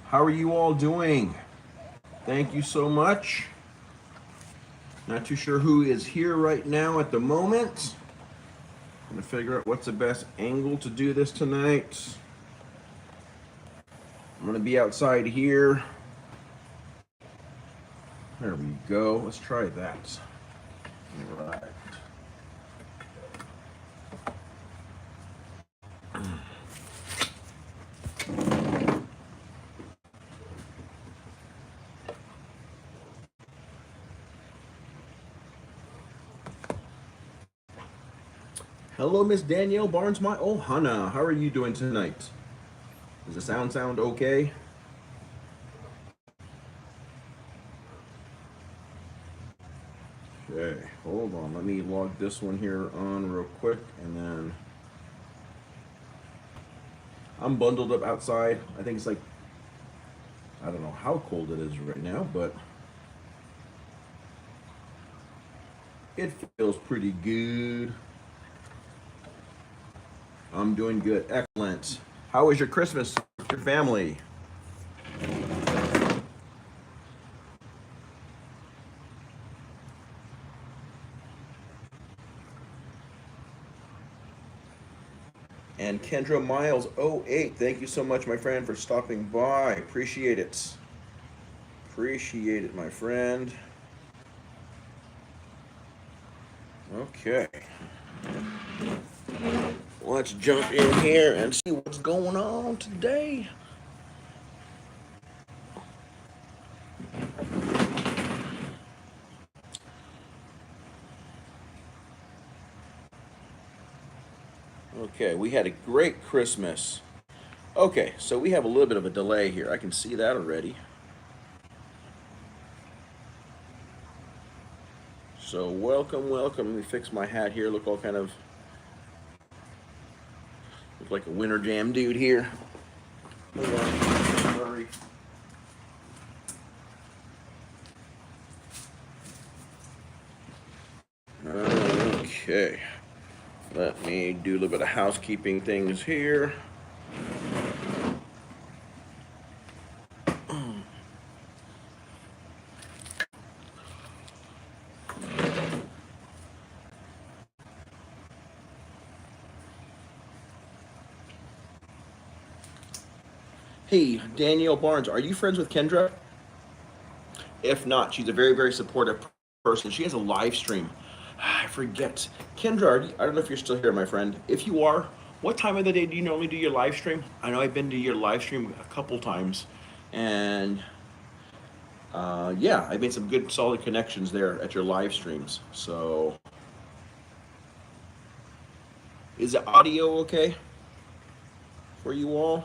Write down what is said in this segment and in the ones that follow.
How are you all doing? Thank you so much. Not too sure who is here right now at the moment. I'm gonna figure out what's the best angle to do this tonight. I'm gonna be outside here. There we go. Let's try that. All right. Hello, Miss Danielle Barnes, my OHANA. How are you doing tonight? Does the sound okay? Okay, hold on. Let me log this one here on real quick, and then I'm bundled up outside. I think it's like, I don't know how cold it is right now, but it feels pretty good. I'm doing good. Excellent. How was your Christmas with your family? And Kendra Miles 08, thank you so much, my friend, for stopping by. Appreciate it. Appreciate it, my friend. Okay. Let's jump in here and see what's going on today. Okay, we had a great Christmas. Okay, so we have a little bit of a delay here. I can see that already. So welcome, welcome. Let me fix my hat here. Look like a winter jam dude here. Hold on, sorry. Okay, let me do a little bit of housekeeping things here. Hey, Danielle Barnes, are you friends with Kendra? If not, she's a very, very supportive person. She has a live stream. I forget. Kendra, I don't know if you're still here, my friend. If you are, what time of the day do you normally do your live stream? I know I've been to your live stream a couple times, and yeah, I made some good, solid connections there at your live streams. So, is the audio okay for you all?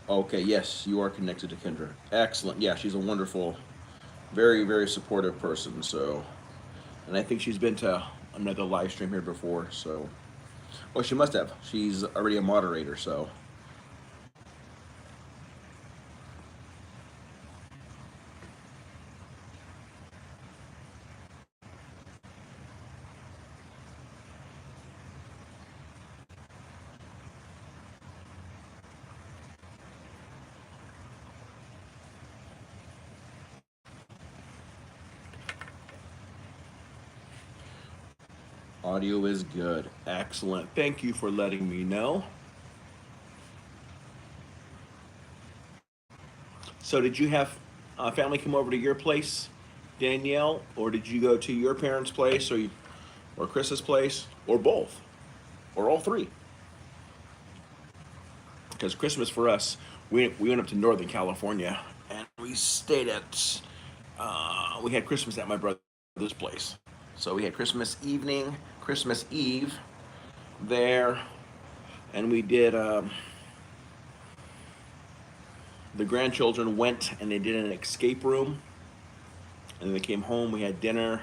Okay, yes, you are connected to Kendra. Excellent. Yeah, she's a wonderful, very, very supportive person. So, and I think she's been to another live stream here before. So, well, she must have. She's already a moderator. So, audio is good. Excellent. Thank you for letting me know. So, did you have family come over to your place, Danielle, or did you go to your parents' place, or Chris's place, or both, or all three? Because Christmas for us, we went up to Northern California and we stayed at we had Christmas at my brother's place. So we had Christmas evening, Christmas Eve there, and we did. The grandchildren went and they did an escape room, and then they came home. We had dinner,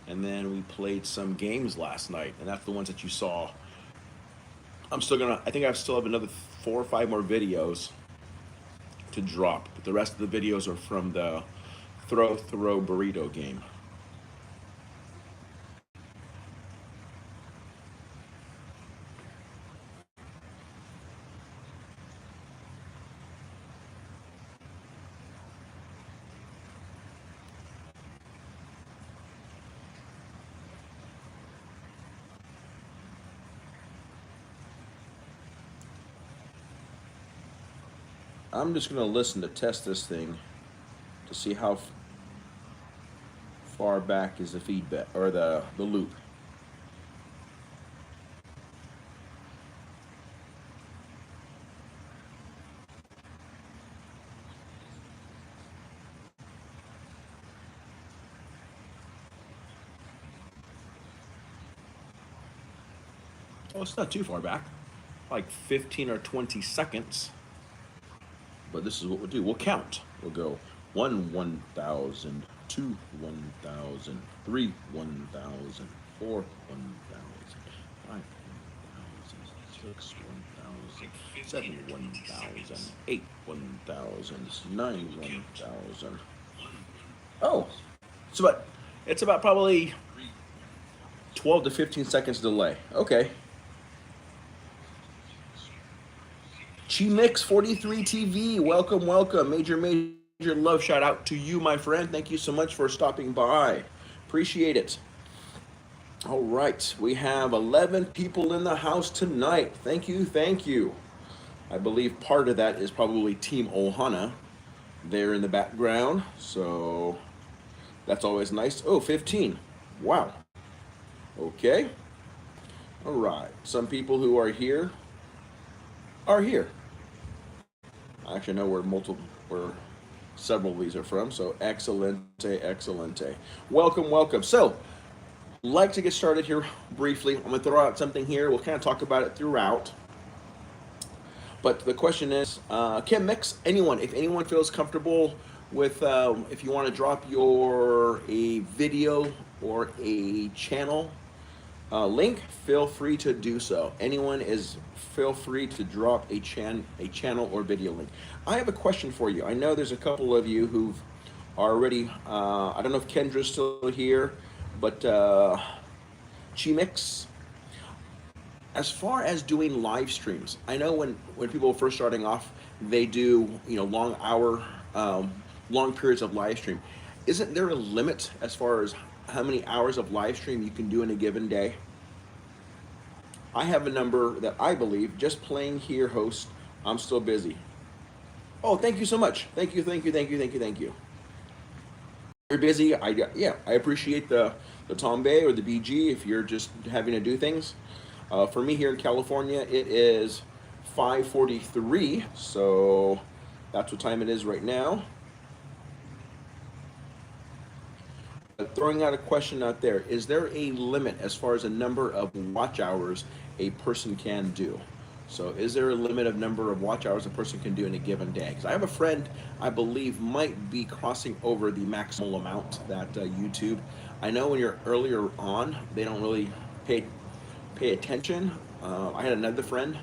and then we played some games last night, and that's the ones that you saw I'm still gonna. I think I still have another 4 or 5 more videos to drop, but the rest of the videos are from the throw burrito game. I'm just gonna listen to test this thing to see how far back is the feedback or the loop. Oh, it's not too far back, like 15 or 20 seconds. But this is what we'll do. We'll count. We'll go 1,000, 1,000, 1,000, 5,000, 6, 1,000, 7, 1,000, 8, 1,000, 9, 1,000. Oh, it's about probably 12 to 15 seconds delay. Okay. Chi Mix 43 TV, welcome, welcome. Major love shout out to you, my friend. Thank you so much for stopping by. Appreciate it. All right, we have 11 people in the house tonight. Thank you, thank you. I believe part of that is probably Team Ohana there in the background. So that's always nice. Oh, 15. Wow. Okay. All right. Some people who are here are here. I actually know where several of these are from. So excelente, excelente. Welcome, welcome. So, like to get started here briefly. I'm gonna throw out something here. We'll kind of talk about it throughout. But the question is, can mix anyone? If anyone feels comfortable with, if you want to drop a video or a channel link, feel free to do so. Feel free to drop a channel or video link. I have a question for you. I know there's a couple of you who've already. I don't know if Kendra's still here, but Chimix. As far as doing live streams, I know when people are first starting off, they do long periods of live stream. Isn't there a limit as far as how many hours of live stream you can do in a given day? I have a number that I believe just playing here, host. I'm still busy. Oh, thank you so much. Thank you, thank you, thank you, thank you, thank you. You're busy. I appreciate the Tombe or the BG if you're just having to do things. For me here in California, it is 5:43, so that's what time it is right now. Throwing out a question out there, is there a limit as far as a number of watch hours a person can do? So is there a limit of number of watch hours a person can do in a given day? Because I have a friend I believe might be crossing over the maximal amount that YouTube. I know when you're earlier on, they don't really pay attention. I had another friend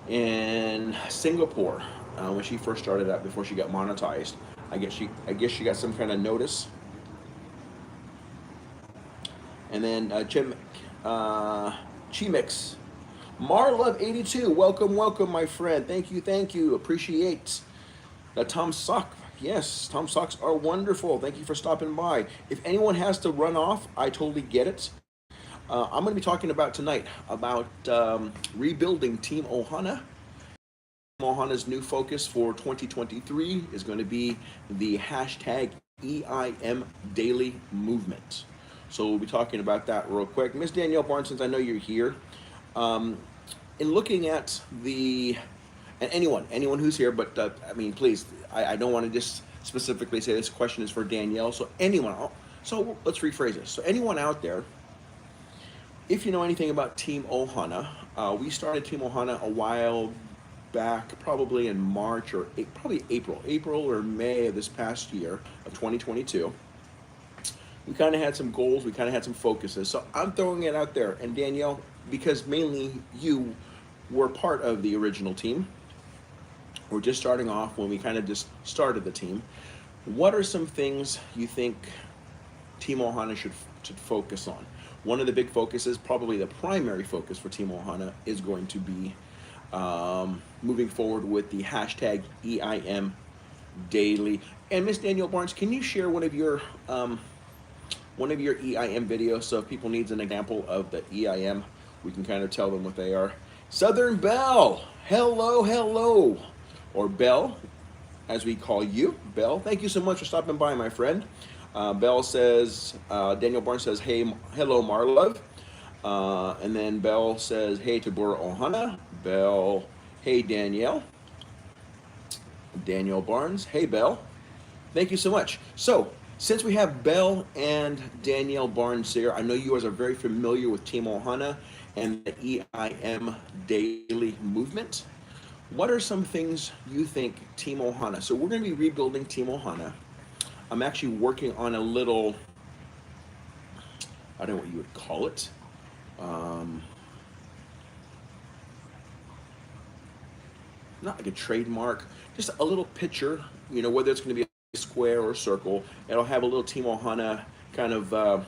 in Singapore when she first started out before she got monetized. I guess she got some kind of notice. And then Chimix, Marlove82, welcome, welcome, my friend. Thank you, appreciate. Tom Sock, yes, Tom Socks are wonderful. Thank you for stopping by. If anyone has to run off, I totally get it. I'm going to be talking about tonight about rebuilding Team Ohana. Ohana's new focus for 2023 is going to be the hashtag EIM Daily Movement. So we'll be talking about that real quick. Miss Danielle Barnes, since I know you're here, in looking at and anyone who's here, but please, I don't want to just specifically say this question is for Danielle. So anyone, so let's rephrase this. So anyone out there, if you know anything about Team Ohana, we started Team Ohana a while back, probably in March or probably April or May of this past year of 2022. We kind of had some goals, we kind of had some focuses. So I'm throwing it out there. And Danielle, because mainly you we're part of the original team. We're just starting off when we kind of just started the team. What are some things you think Team Ohana should focus on? One of the big focuses, probably the primary focus for Team Ohana, is going to be moving forward with the hashtag EIM daily. And Miss Danielle Barnes, can you share one of your EIM videos, so if people needs an example of the EIM, we can kind of tell them what they are. Southern Belle, hello, hello, or Belle, as we call you, Belle. Thank you so much for stopping by, my friend. Belle says, Daniel Barnes says, hey, hello, Marlove. And then Belle says, hey, Tabora Ohana. Belle, hey, Danielle. Daniel Barnes, hey, Belle. Thank you so much. So, since we have Belle and Danielle Barnes here, I know you guys are very familiar with Team Ohana and the EIM daily movement. What are some things you think Team Ohana? So we're going to be rebuilding Team Ohana. I'm actually working on a little, I don't know what you would call it. Not like a trademark, just a little picture, you know, whether it's going to be a square or a circle. It'll have a little Team Ohana kind of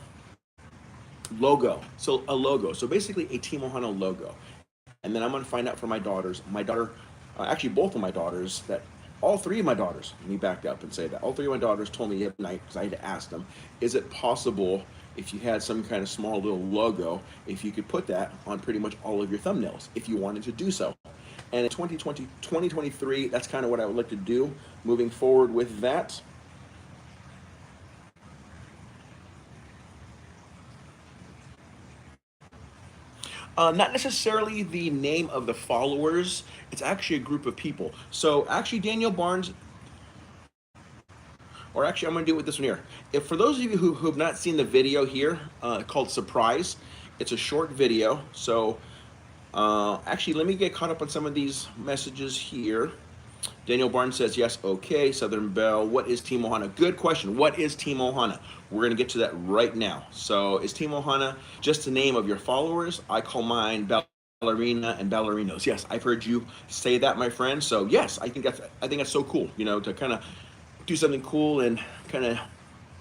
logo. So a logo. So basically a Team Ohana logo. And then I'm going to find out from my daughters. My daughter, actually both of my daughters, that all three of my daughters, let me back up and say that all three of my daughters told me the other night, because I had to ask them, is it possible if you had some kind of small little logo, if you could put that on pretty much all of your thumbnails, if you wanted to do so. And in 2023, that's kind of what I would like to do moving forward with that. Not necessarily the name of the followers. It's actually a group of people. So actually, Daniel Barnes, or actually, I'm going to do it with this one here. If for those of you who have not seen the video here, called Surprise, it's a short video. So actually, let me get caught up on some of these messages here. Daniel Barnes says, yes, okay. Southern Belle, what is Team Ohana? Good question. What is Team Ohana? We're going to get to that right now. So is Team Ohana just the name of your followers? I call mine ballerina and ballerinos. Yes, I've heard you say that, my friend. So yes, I think that's so cool, you know, to kind of do something cool and kind of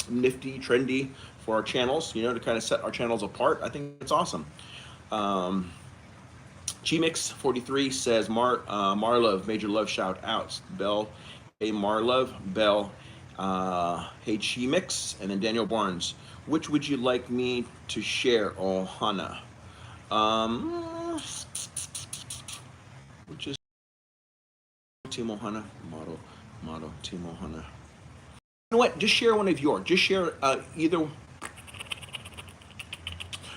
nifty, trendy for our channels, you know, to kind of set our channels apart. I think it's awesome. Chimix43 says, Marlove, major love shout outs. Belle, hey Marlove, Belle, hey Chimix, and then Daniel Barnes. Which would you like me to share, Ohana? Which is Team Ohana? Model, Team Ohana. You know what? Just share one of yours. Just share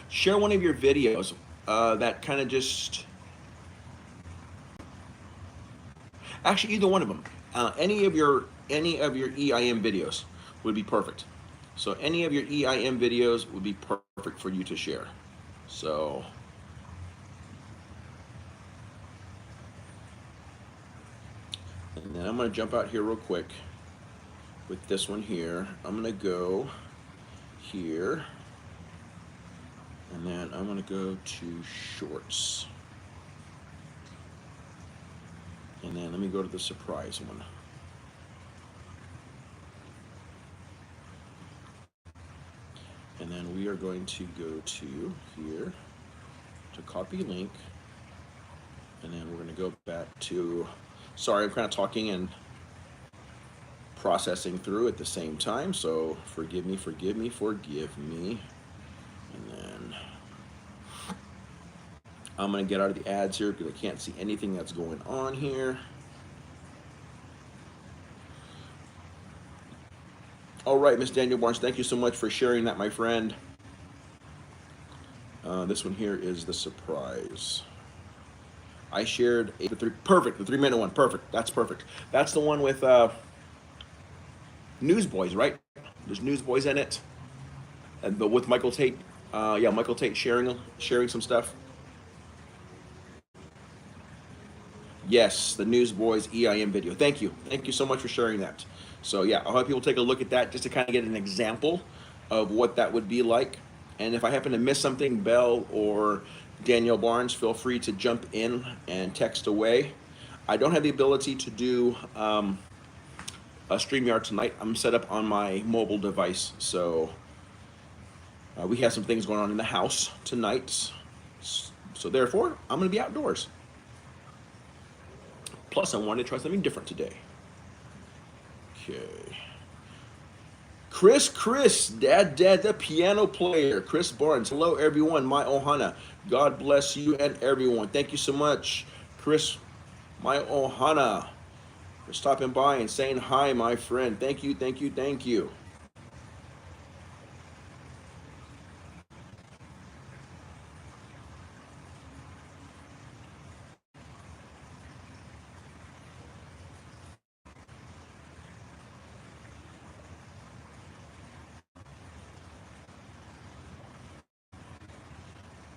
share one of your videos that kind of just. Actually, either one of them. Any of your EIM videos would be perfect. So any of your EIM videos would be perfect for you to share. So and then I'm going to jump out here real quick with this one here. I'm going to go here, and then I'm going to go to shorts. And then let me go to the surprise one. And then we are going to go to here to copy link. And then we're going to go back to, sorry, I'm kind of talking and processing through at the same time. So forgive me. And then I'm going to get out of the ads here because I can't see anything that's going on here. All right, Miss Daniel Barnes, thank you so much for sharing that, my friend. This one here is the surprise. I shared the 3-minute one. Perfect. That's perfect. That's the one with Newsboys, right? There's Newsboys in it, but with Michael Tate. Yeah, Michael Tate sharing some stuff. Yes, the Newsboys EIM video. Thank you so much for sharing that. So yeah, I'll have people take a look at that just to kind of get an example of what that would be like. And if I happen to miss something, Belle or Danielle Barnes, feel free to jump in and text away. I don't have the ability to do a StreamYard tonight. I'm set up on my mobile device, so we have some things going on in the house tonight. So therefore, I'm going to be outdoors. Plus, I wanted to try something different today. Okay. Chris, Dad, the piano player. Chris Barnes. Hello, everyone. My Ohana. God bless you and everyone. Thank you so much, Chris, my Ohana, for stopping by and saying hi, my friend. Thank you, thank you, thank you.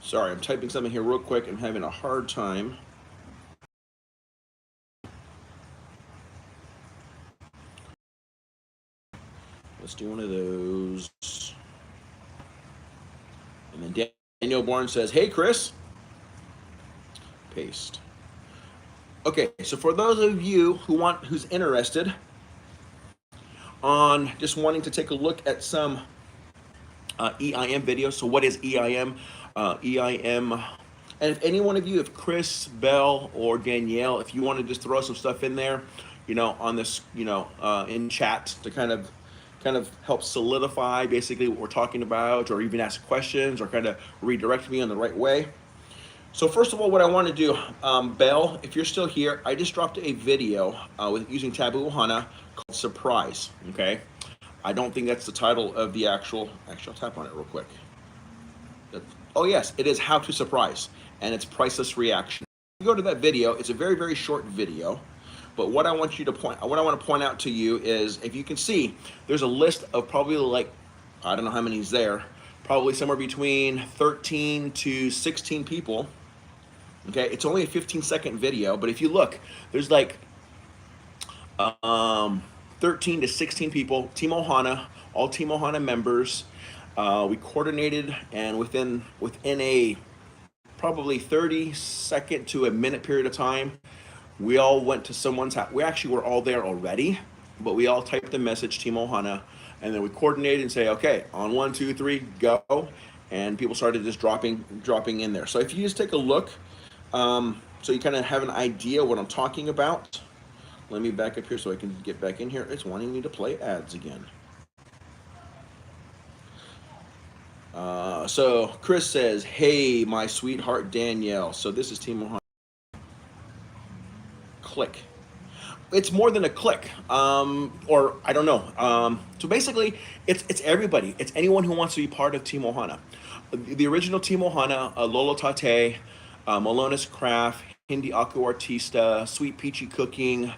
Sorry, I'm typing something here real quick. I'm having a hard time. Let's do one of those. And then Daniel Barnes says, hey, Chris. Paste. Okay, so for those of you who's interested on just wanting to take a look at some EIM videos. So what is EIM? EIM, and if any one of you, if Chris, Bell, or Danielle, if you want to just throw some stuff in there, on this, in chat to kind of help solidify basically what we're talking about, or even ask questions, or kind of redirect me on the right way. So first of all, what I want to do, Bell, if you're still here, I just dropped a video with using Taboo OHANA called Surprise, okay? I don't think that's the title of the actually, I'll tap on it real quick. Oh yes, it is How to Surprise, and it's Priceless Reaction. You go to that video, it's a very, very short video, but what I want to point out to you is, if you can see, there's a list of probably like, I don't know how many's there, probably somewhere between 13 to 16 people. Okay, it's only a 15-second video, but if you look, there's like 13 to 16 people, Team OHANA, all Team OHANA members. We coordinated, and within a probably 30-second to a minute period of time, we all went to someone's house. We actually were all there already, but we all typed the message Team OHANA, and then we coordinated and say, okay, on 1, 2, 3, go, and people started just dropping in there. So if you just take a look, so you kind of have an idea what I'm talking about. Let me back up here so I can get back in here. It's wanting me to play ads again. So Chris says, hey, my sweetheart Danielle. So this is Team OHANA. Click. It's more than a click, or I don't know. So basically, it's everybody. It's anyone who wants to be part of Team OHANA. The original Team OHANA, Lolo Tate, Malonis Craft, Hindi Aku Artista, Sweet Peachy Cooking,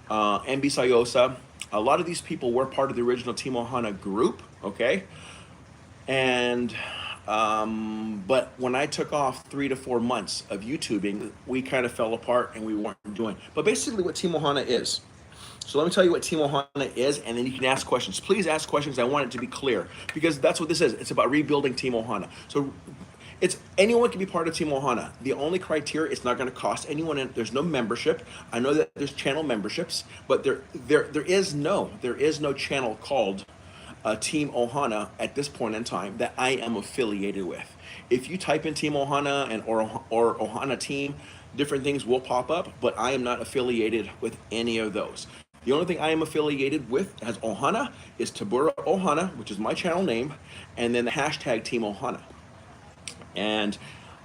MB Sayosa. A lot of these people were part of the original Team OHANA group, okay? And but when I took off 3 to 4 months of YouTubing, we kind of fell apart and we weren't doing. But basically what Team OHANA is. So let me tell you what Team OHANA is, and then you can ask questions. Please ask questions. I want it to be clear, because that's what this is. It's about rebuilding Team OHANA. So anyone can be part of Team OHANA. The only criteria, it's not going to cost anyone. There's no membership. I know that there's channel memberships, but there is no channel called Team OHANA at this point in time that I am affiliated with. If you type in Team OHANA or OHANA Team, different things will pop up, but I am not affiliated with any of those. The only thing I am affiliated with as OHANA is Tabura OHANA, which is my channel name, and then the hashtag Team OHANA. And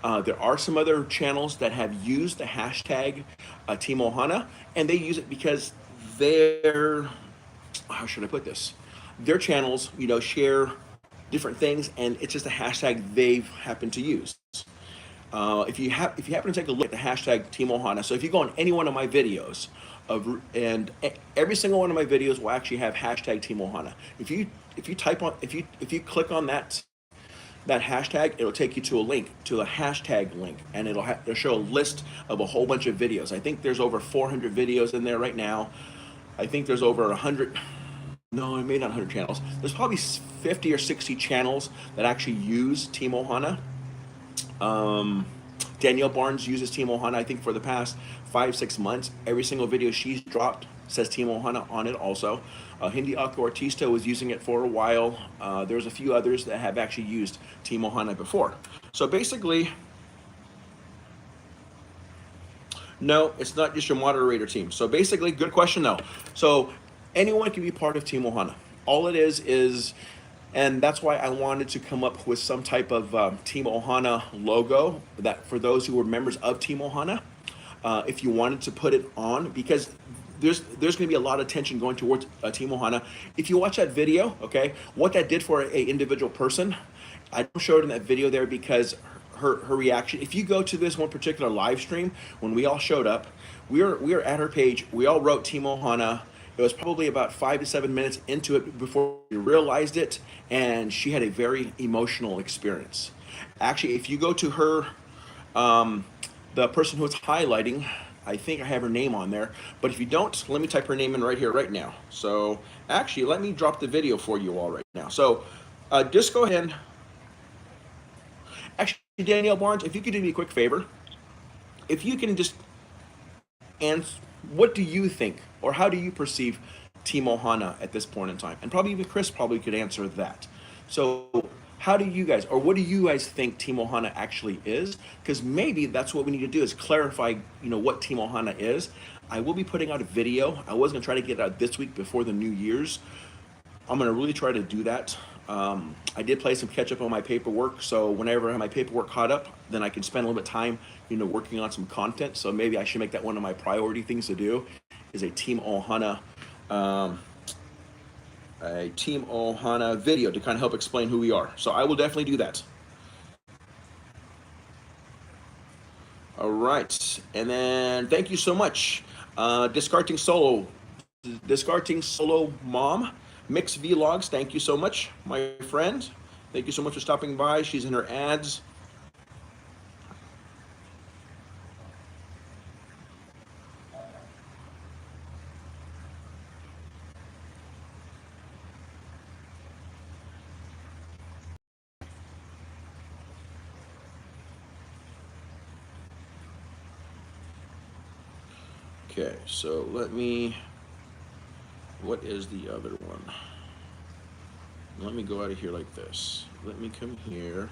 there are some other channels that have used the hashtag Team OHANA, and they use it because how should I put this? Their channels, share different things, and it's just a hashtag they've happened to use. If you happen to take a look at the hashtag Team OHANA, so if you go on any one of my videos, and every single one of my videos will actually have hashtag Team OHANA. If you click on that hashtag, it'll take you to a hashtag link, and it'll show a list of a whole bunch of videos. I think there's over 400 videos in there right now. I think there's over 100. No, I made not 100 channels. There's probably 50 or 60 channels that actually use Team OHANA. Danielle Barnes uses Team Ohana, I think, for the past 5, 6 months. Every single video she's dropped says Team Ohana on it also. Hindi Akko Artista was using it for a while. There's a few others that have actually used Team Ohana before. So basically, no, it's not just your moderator team. So basically, good question though. So anyone can be part of Team Ohana. All it is, and that's why I wanted to come up with some type of Team Ohana logo that for those who were members of Team Ohana, if you wanted to put it on, because there's going to be a lot of attention going towards Team Ohana. If you watch that video, okay, what that did for a individual person, I don't show it in that video there because her reaction. If you go to this one particular live stream when we all showed up, we were at her page. We all wrote Team Ohana. It was probably about 5 to 7 minutes into it before we realized it, and she had a very emotional experience. Actually, if you go to her, the person who it's highlighting, I think I have her name on there, but if you don't, let me type her name in right here, right now. So actually, let me drop the video for you all right now. So just go ahead. Actually, Danielle Barnes, if you could do me a quick favor, if you can just answer, what do you think, or how do you perceive Team Ohana at this point in time? And probably even Chris probably could answer that. So how do you guys, or what do you guys think Team Ohana actually is? Because maybe that's what we need to do is clarify, what Team Ohana is. I will be putting out a video. I was gonna try to get it out this week before the New Year's. I'm gonna really try to do that. I did play some catch up on my paperwork, so whenever I have my paperwork caught up, then I can spend a little bit of time, working on some content. So maybe I should make that one of my priority things to do, is a Team Ohana video to kind of help explain who we are. So I will definitely do that. All right, and then thank you so much, Discarding Solo Mom. Mixed Vlogs, thank you so much, my friend. Thank you so much for stopping by. She's in her ads. Okay, so what is the other one? Let me go out of here like this. Let me come here.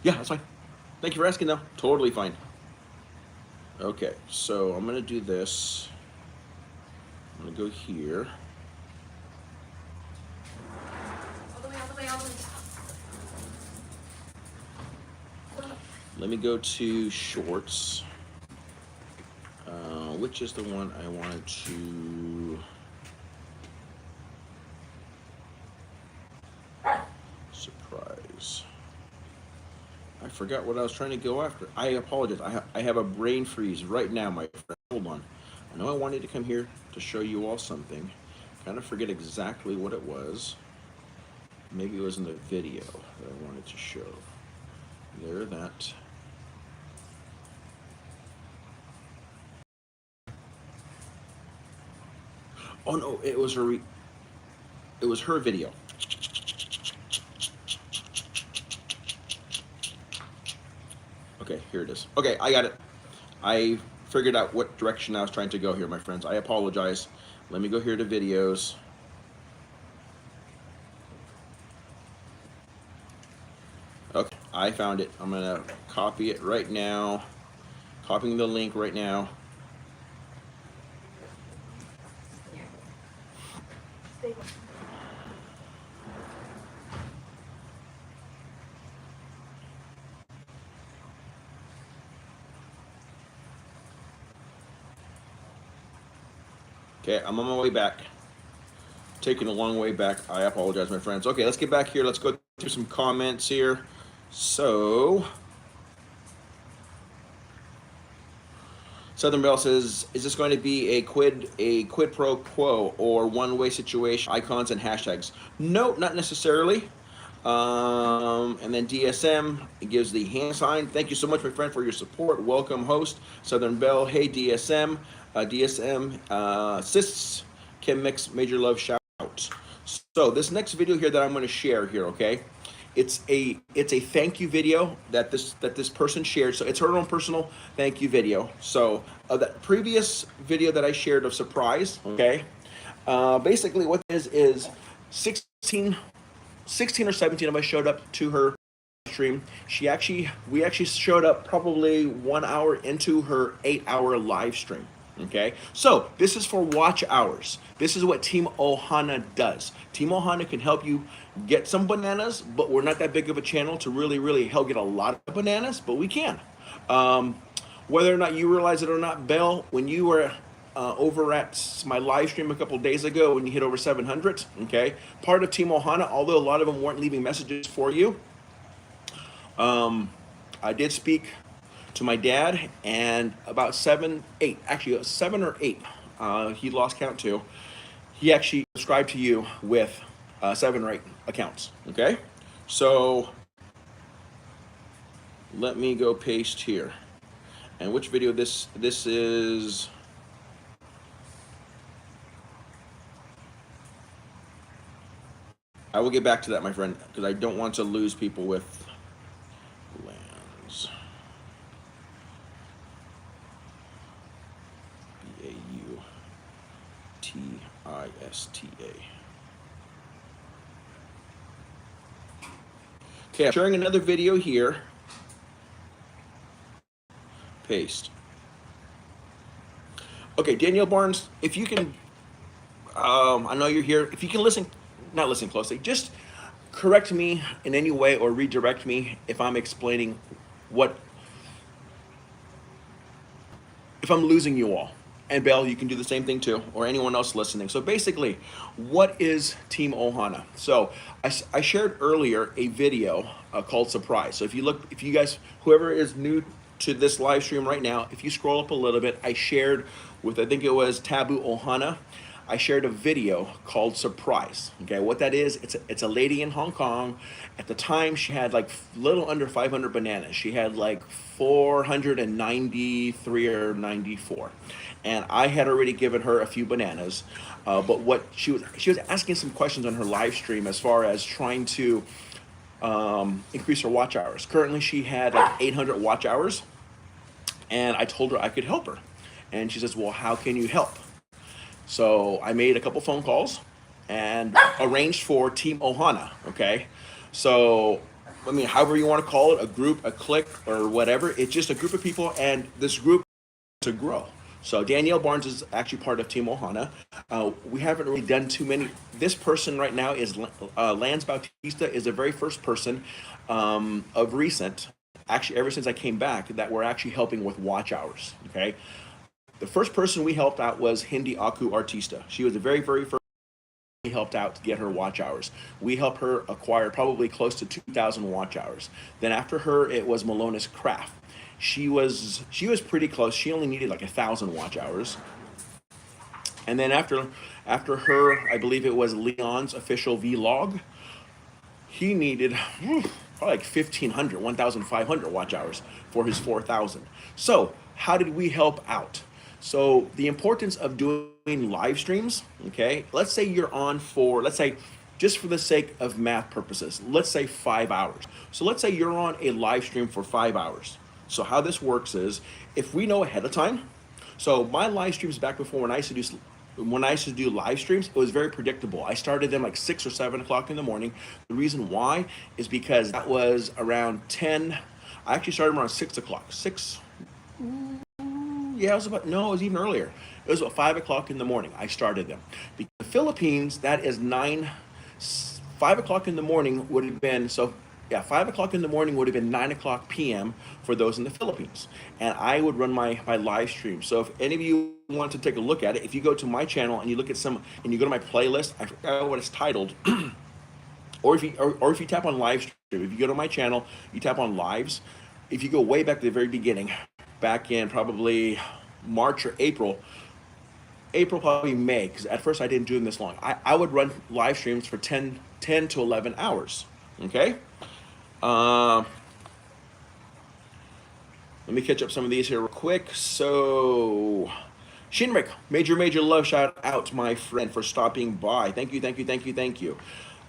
Yeah, that's fine. Thank you for asking though. Totally fine. Okay, so I'm gonna do this. I'm gonna go here. Let me go to shorts. Which is the one I wanted to... Surprise. I forgot what I was trying to go after. I apologize. I have a brain freeze right now, my friend. Hold on. I know I wanted to come here to show you all something. Kind of forget exactly what it was. Maybe it was in the video that I wanted to show. There, that. Oh no, it was her video. Okay, here it is. Okay, I got it. I figured out what direction I was trying to go here, my friends. I apologize. Let me go here to videos. Okay, I found it. I'm gonna copy it right now. Copying the link right now. Okay, I'm on my way back. Taking a long way back. I apologize, my friends. Okay, let's get back here. Let's go through some comments here. So, Southern Bell says, is this going to be a quid pro quo or one-way situation, icons and hashtags? No, not necessarily. And then DSM gives the hand sign. Thank you so much, my friend, for your support. Welcome, host Southern Bell. Hey, DSM. DSM, Sis Kim Mix, Major Love shout out. So this next video here that I'm going to share here, okay? It's a thank you video that this person shared. So it's her own personal thank you video. So that previous video that I shared of surprise, okay? Basically what it is 16 or 17 of us showed up to her stream. We actually showed up probably 1 hour into her 8 hour live stream. Okay, so this is for watch hours. This is what Team OHANA does. Team OHANA can help you get some bananas, but we're not that big of a channel to really help get a lot of bananas, but we can. Whether or not you realize it or not, Belle, when you were over at my live stream a couple days ago, when you hit over 700, okay, part of Team Ohana, although a lot of them weren't leaving messages for you, I did speak to my dad, and about 7 or 8, he lost count too, he actually subscribed to you with 7 or 8 accounts, okay? So let me go paste here. And which video this is? I will get back to that, my friend, because I don't want to lose people with lands. Bautista. Okay, I'm sharing another video here. Paste. Okay, Danielle Barnes, if you can, I know you're here. If you can not listen closely, just correct me in any way or redirect me if I'm explaining if I'm losing you all. And Belle, you can do the same thing too, or anyone else listening. So basically, what is Team Ohana? So I shared earlier a video called Surprise. So if you guys, whoever is new to this live stream right now, if you scroll up a little bit, I shared with, I think it was Taboo Ohana, I shared a video called Surprise. Okay, what that is, it's a lady in Hong Kong. At the time, she had like little under 500 bananas. She had like 493 or 94. And I had already given her a few bananas. But what she was asking some questions on her live stream as far as trying to increase her watch hours. Currently, she had like 800 watch hours. And I told her I could help her. And she says, well, how can you help? So I made a couple phone calls and arranged for Team Ohana, okay? So, I mean, however you want to call it, a group, a clique, or whatever, it's just a group of people, and this group to grow. So Danielle Barnes is actually part of Team Ohana. We haven't really done too many. This person right now is Lance Bautista, is the very first person of recent, actually ever since I came back, that we're actually helping with watch hours, okay? The first person we helped out was Hindi Aku Artista. She was the very first we helped out to get her watch hours. We helped her acquire probably close to 2,000 watch hours. Then after her, it was Malonis Craft. She was pretty close. She only needed like 1,000 watch hours. And then after her, I believe it was Leon's official vlog. He needed probably like 1,500, 1,500 watch hours for his 4,000. So how did we help out? So the importance of doing live streams, okay? Let's say you're on for, let's say, just for the sake of math purposes, let's say 5 hours. So let's say you're on a live stream for 5 hours. So how this works is, if we know ahead of time, so my live streams back before when I used to do live streams, it was very predictable. I started them like 6 or 7 o'clock in the morning. The reason why is because that was around 10. I actually started around 6 o'clock. Yeah, it was even earlier. It was about 5 o'clock in the morning. I started them. Because the Philippines, that is 5 o'clock in the morning would have been, 5 o'clock in the morning would have been 9 o'clock p.m. for those in the Philippines. And I would run my live stream. So if any of you want to take a look at it, if you go to my channel and you look at and you go to my playlist, I forgot what it's titled, or if you tap on live stream, if you go to my channel, you tap on lives, if you go way back to the very beginning, back in probably March or April, probably May, because at first I didn't do them this long. I would run live streams for 10 to 11 hours, okay? Let me catch up some of these here real quick. So Shinrik, major love shout out, my friend, for stopping by. Thank you, thank you, thank you, thank you.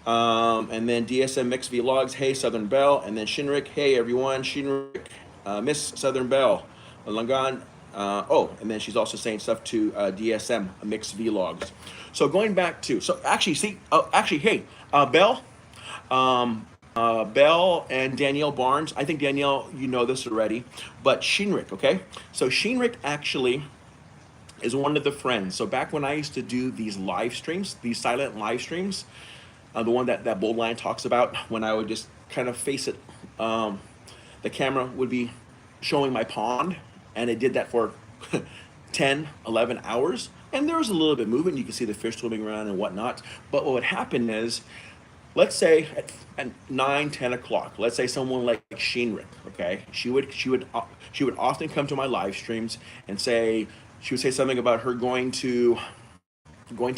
And then DSM Mix Vlogs, hey Southern Belle, and then Shinrik, hey everyone, Shinrik, Miss Southern Belle, Langan. Oh, and then she's also saying stuff to DSM Mix Vlogs. So going back to, so actually, see, actually, hey, Belle, Belle and Danielle Barnes. I think Danielle, you know this already, but Shinrik, okay? So Shinrik actually is one of the friends. So back when I used to do these live streams, these silent live streams, the one that Bold Lion talks about, when I would just kind of face it, the camera would be showing my pond, and it did that for 10, 11 hours. And there was a little bit of movement. You can see the fish swimming around and whatnot. But what would happen is, let's say at 9, 10 o'clock, let's say someone like Sheenrick, okay, she would often come to my live streams and say, she would say something about her going to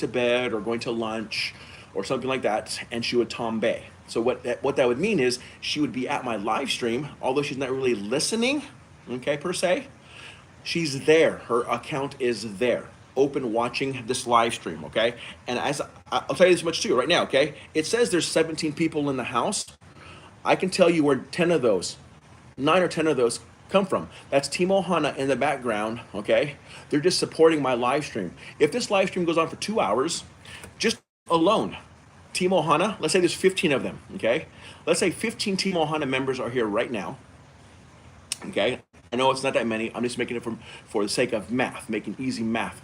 bed or going to lunch or something like that, and she would tombe. So what that would mean is she would be at my live stream, although she's not really listening, okay, per se. She's there. Her account is there, open, watching this live stream, okay? And as I'll tell you this much too right now, okay? It says there's 17 people in the house. I can tell you where 10 of those, 9 or 10 of those come from. That's Team OHANA in the background, okay? They're just supporting my live stream. If this live stream goes on for 2 hours, just alone, Team OHANA, let's say there's 15 of them, okay? Let's say 15 Team OHANA members are here right now, okay? I know it's not that many. I'm just making it for the sake of math, making easy math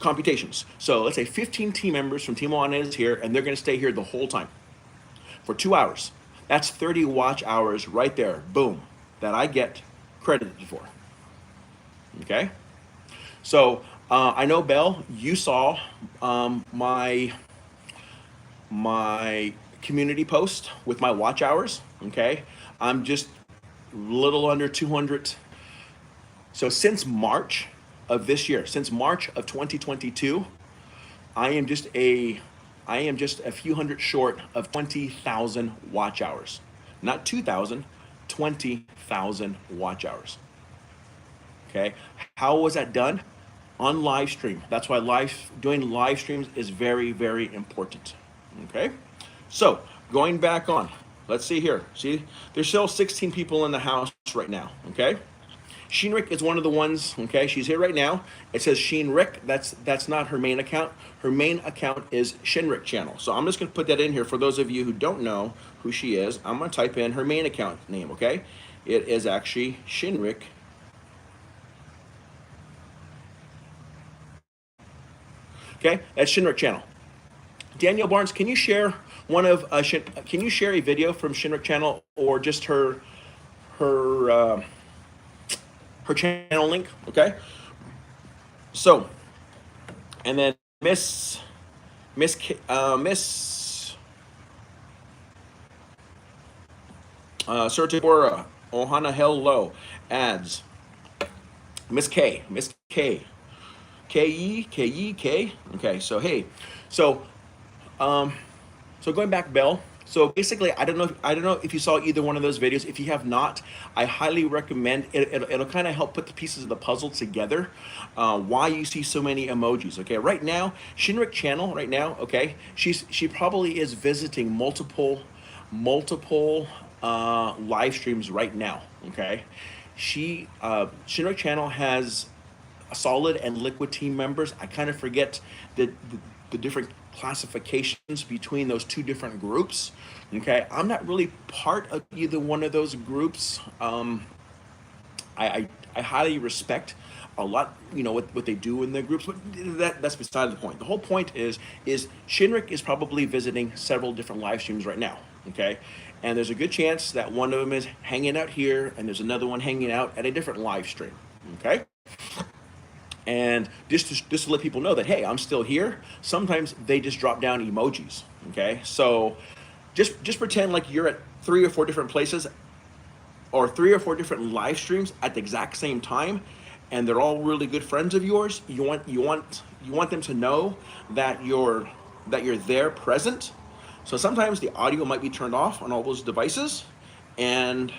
computations. So let's say 15 team members from Team OHANA is here, and they're going to stay here the whole time for 2 hours. That's 30 watch hours right there, boom, that I get credited for, okay? So I know, Belle, you saw my community post with my watch hours, okay? I'm just a little under 200. So since March of this year, since March of 2022, I am just a few hundred short of 20,000 watch hours. Not 2,000, 20,000 watch hours. Okay? How was that done? On live stream. That's why doing live streams is very, very important. Okay? So, going back on. Let's see here. See, there's still 16 people in the house right now. Okay? Sheenrick is one of the ones, okay? She's here right now. It says Sheenrick. That's not her main account. Her main account is Shinrick channel. So I'm just going to put that in here for those of you who don't know who she is. I'm going to type in her main account name, okay? It is actually Shinrick. Okay? That's Shinrick channel. Danielle Barnes, can you share can you share a video from Shinrick channel, or just her channel link, okay? So, and then Miss Sertigora, Ohana Hello, ads. Miss K. K-E-K. Okay, so hey. So going back, Belle. So basically, I don't know if you saw either one of those videos. If you have not, I highly recommend it. It'll kind of help put the pieces of the puzzle together. Why you see so many emojis? Okay, right now, Shinrick channel. Right now, okay, she probably is visiting multiple live streams right now. Okay, Shinrick channel has a solid and liquid team members. I kind of forget the different classifications between those two different groups. Okay, I'm not really part of either one of those groups. I highly respect a lot, what they do in their groups, but that's beside the point. The whole point is Shinrick is probably visiting several different live streams right now. Okay, and there's a good chance that one of them is hanging out here, and there's another one hanging out at a different live stream. Okay. And just to let people know that, hey, I'm still here. Sometimes they just drop down emojis, okay? So just pretend like you're at 3 or 4 different places, or 3 or 4 different live streams at the exact same time, and they're all really good friends of yours. You want them to know that you're there, present. So sometimes the audio might be turned off on all those devices, and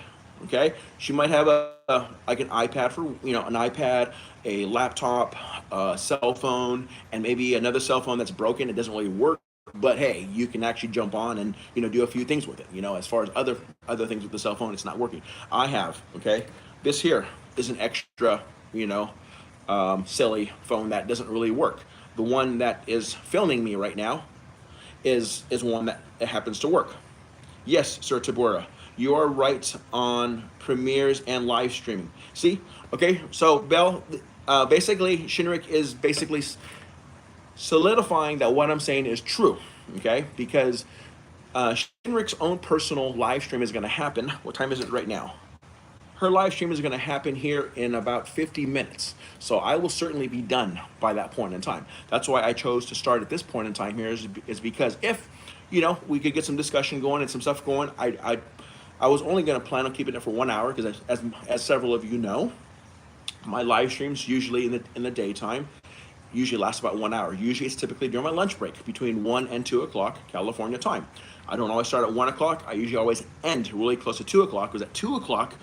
Okay, she might have like an iPad for an iPad, a laptop, a cell phone, and maybe another cell phone that's broken. It doesn't really work, but hey, you can actually jump on and do a few things with it. As far as other things with the cell phone, it's not working. I have this here is an extra silly phone that doesn't really work. The one that is filming me right now is one that it happens to work. Yes, Sir Tabora, you are right on premieres and live streaming. See, okay, so Bell, basically Shinrik is basically solidifying that what I'm saying is true. Okay, because Shinrik's own personal live stream is going to happen. What time is it right now? Her live stream is going to happen here in about 50 minutes. So I will certainly be done by that point in time. That's why I chose to start at this point in time here is because if, we could get some discussion going and some stuff going, I was only going to plan on keeping it for 1 hour because as several of you know, my live streams usually in the daytime usually last about 1 hour. Usually it's typically during my lunch break between 1 and 2 o'clock California time. I don't always start at 1 o'clock. I usually always end really close to 2 o'clock because at 2 o'clock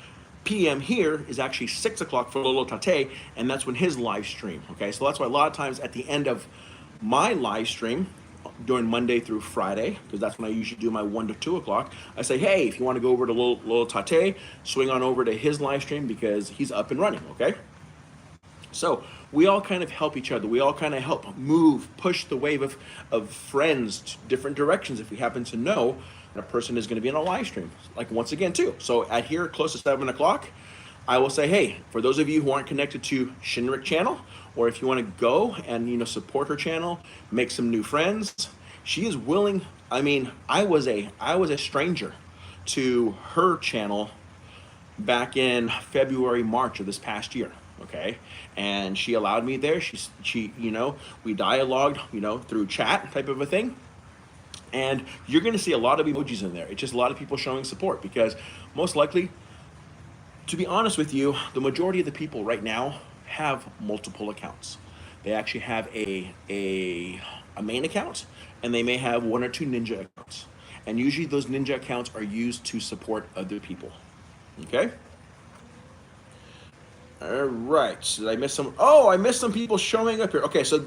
p.m. here is actually 6 o'clock for Lolo Tate, and that's when his live stream. Okay, so that's why a lot of times at the end of my live stream during Monday through Friday, because that's when I usually do my 1 to 2 o'clock, I say, hey, if you want to go over to Lolo Tate, swing on over to his live stream because he's up and running. Okay. So we all kind of help each other. We all kind of help push the wave of friends to different directions if we happen to know that a person is going to be in a live stream. Like once again, too. So at here, close to 7 o'clock, I will say, hey, for those of you who aren't connected to Shinrik channel, or if you want to go and support her channel, make some new friends, she is willing. I mean, I was a stranger to her channel back in February, March of this past year. Okay, and she allowed me there. She we dialogued through chat type of a thing, and you're going to see a lot of emojis in there. It's just a lot of people showing support because most likely, to be honest with you, the majority of the people right now have multiple accounts. They actually have a main account, and they may have one or two ninja accounts, and usually those ninja accounts are used to support other people. Okay. All right. Did I miss some? Oh, I missed some people showing up here. Okay, so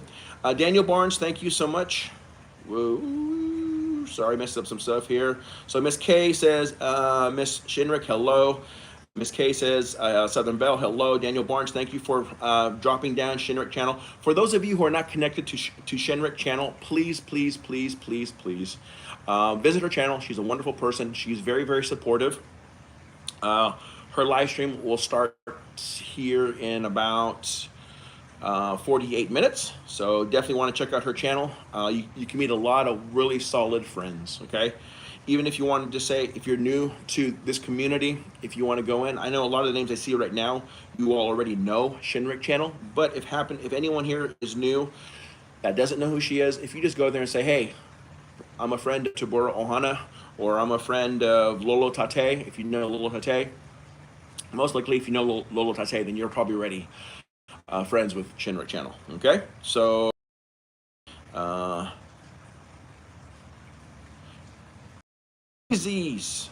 Daniel Barnes, thank you so much. Whoa. Sorry, I messed up some stuff here. So Miss K says, Miss Shinrik, hello. Miss K says, Southern Bell, hello. Daniel Barnes, thank you for dropping down Shinrik channel. For those of you who are not connected to Shinrik channel, please, please, please, please, please visit her channel. She's a wonderful person. She's very, very supportive. Her live stream will start here in about 48 minutes. So definitely want to check out her channel. You can meet a lot of really solid friends, okay? Even if you wanted to say, if you're new to this community, if you want to go in, I know a lot of the names I see right now, you all already know Shinrik channel, but if anyone here is new that doesn't know who she is, if you just go there and say, hey, I'm a friend of Tabora OHANA, or I'm a friend of Lolo Tate, if you know Lolo Tate, most likely, if you know Lolo Tate, then you're probably already friends with Shinrik channel. Okay, so Z's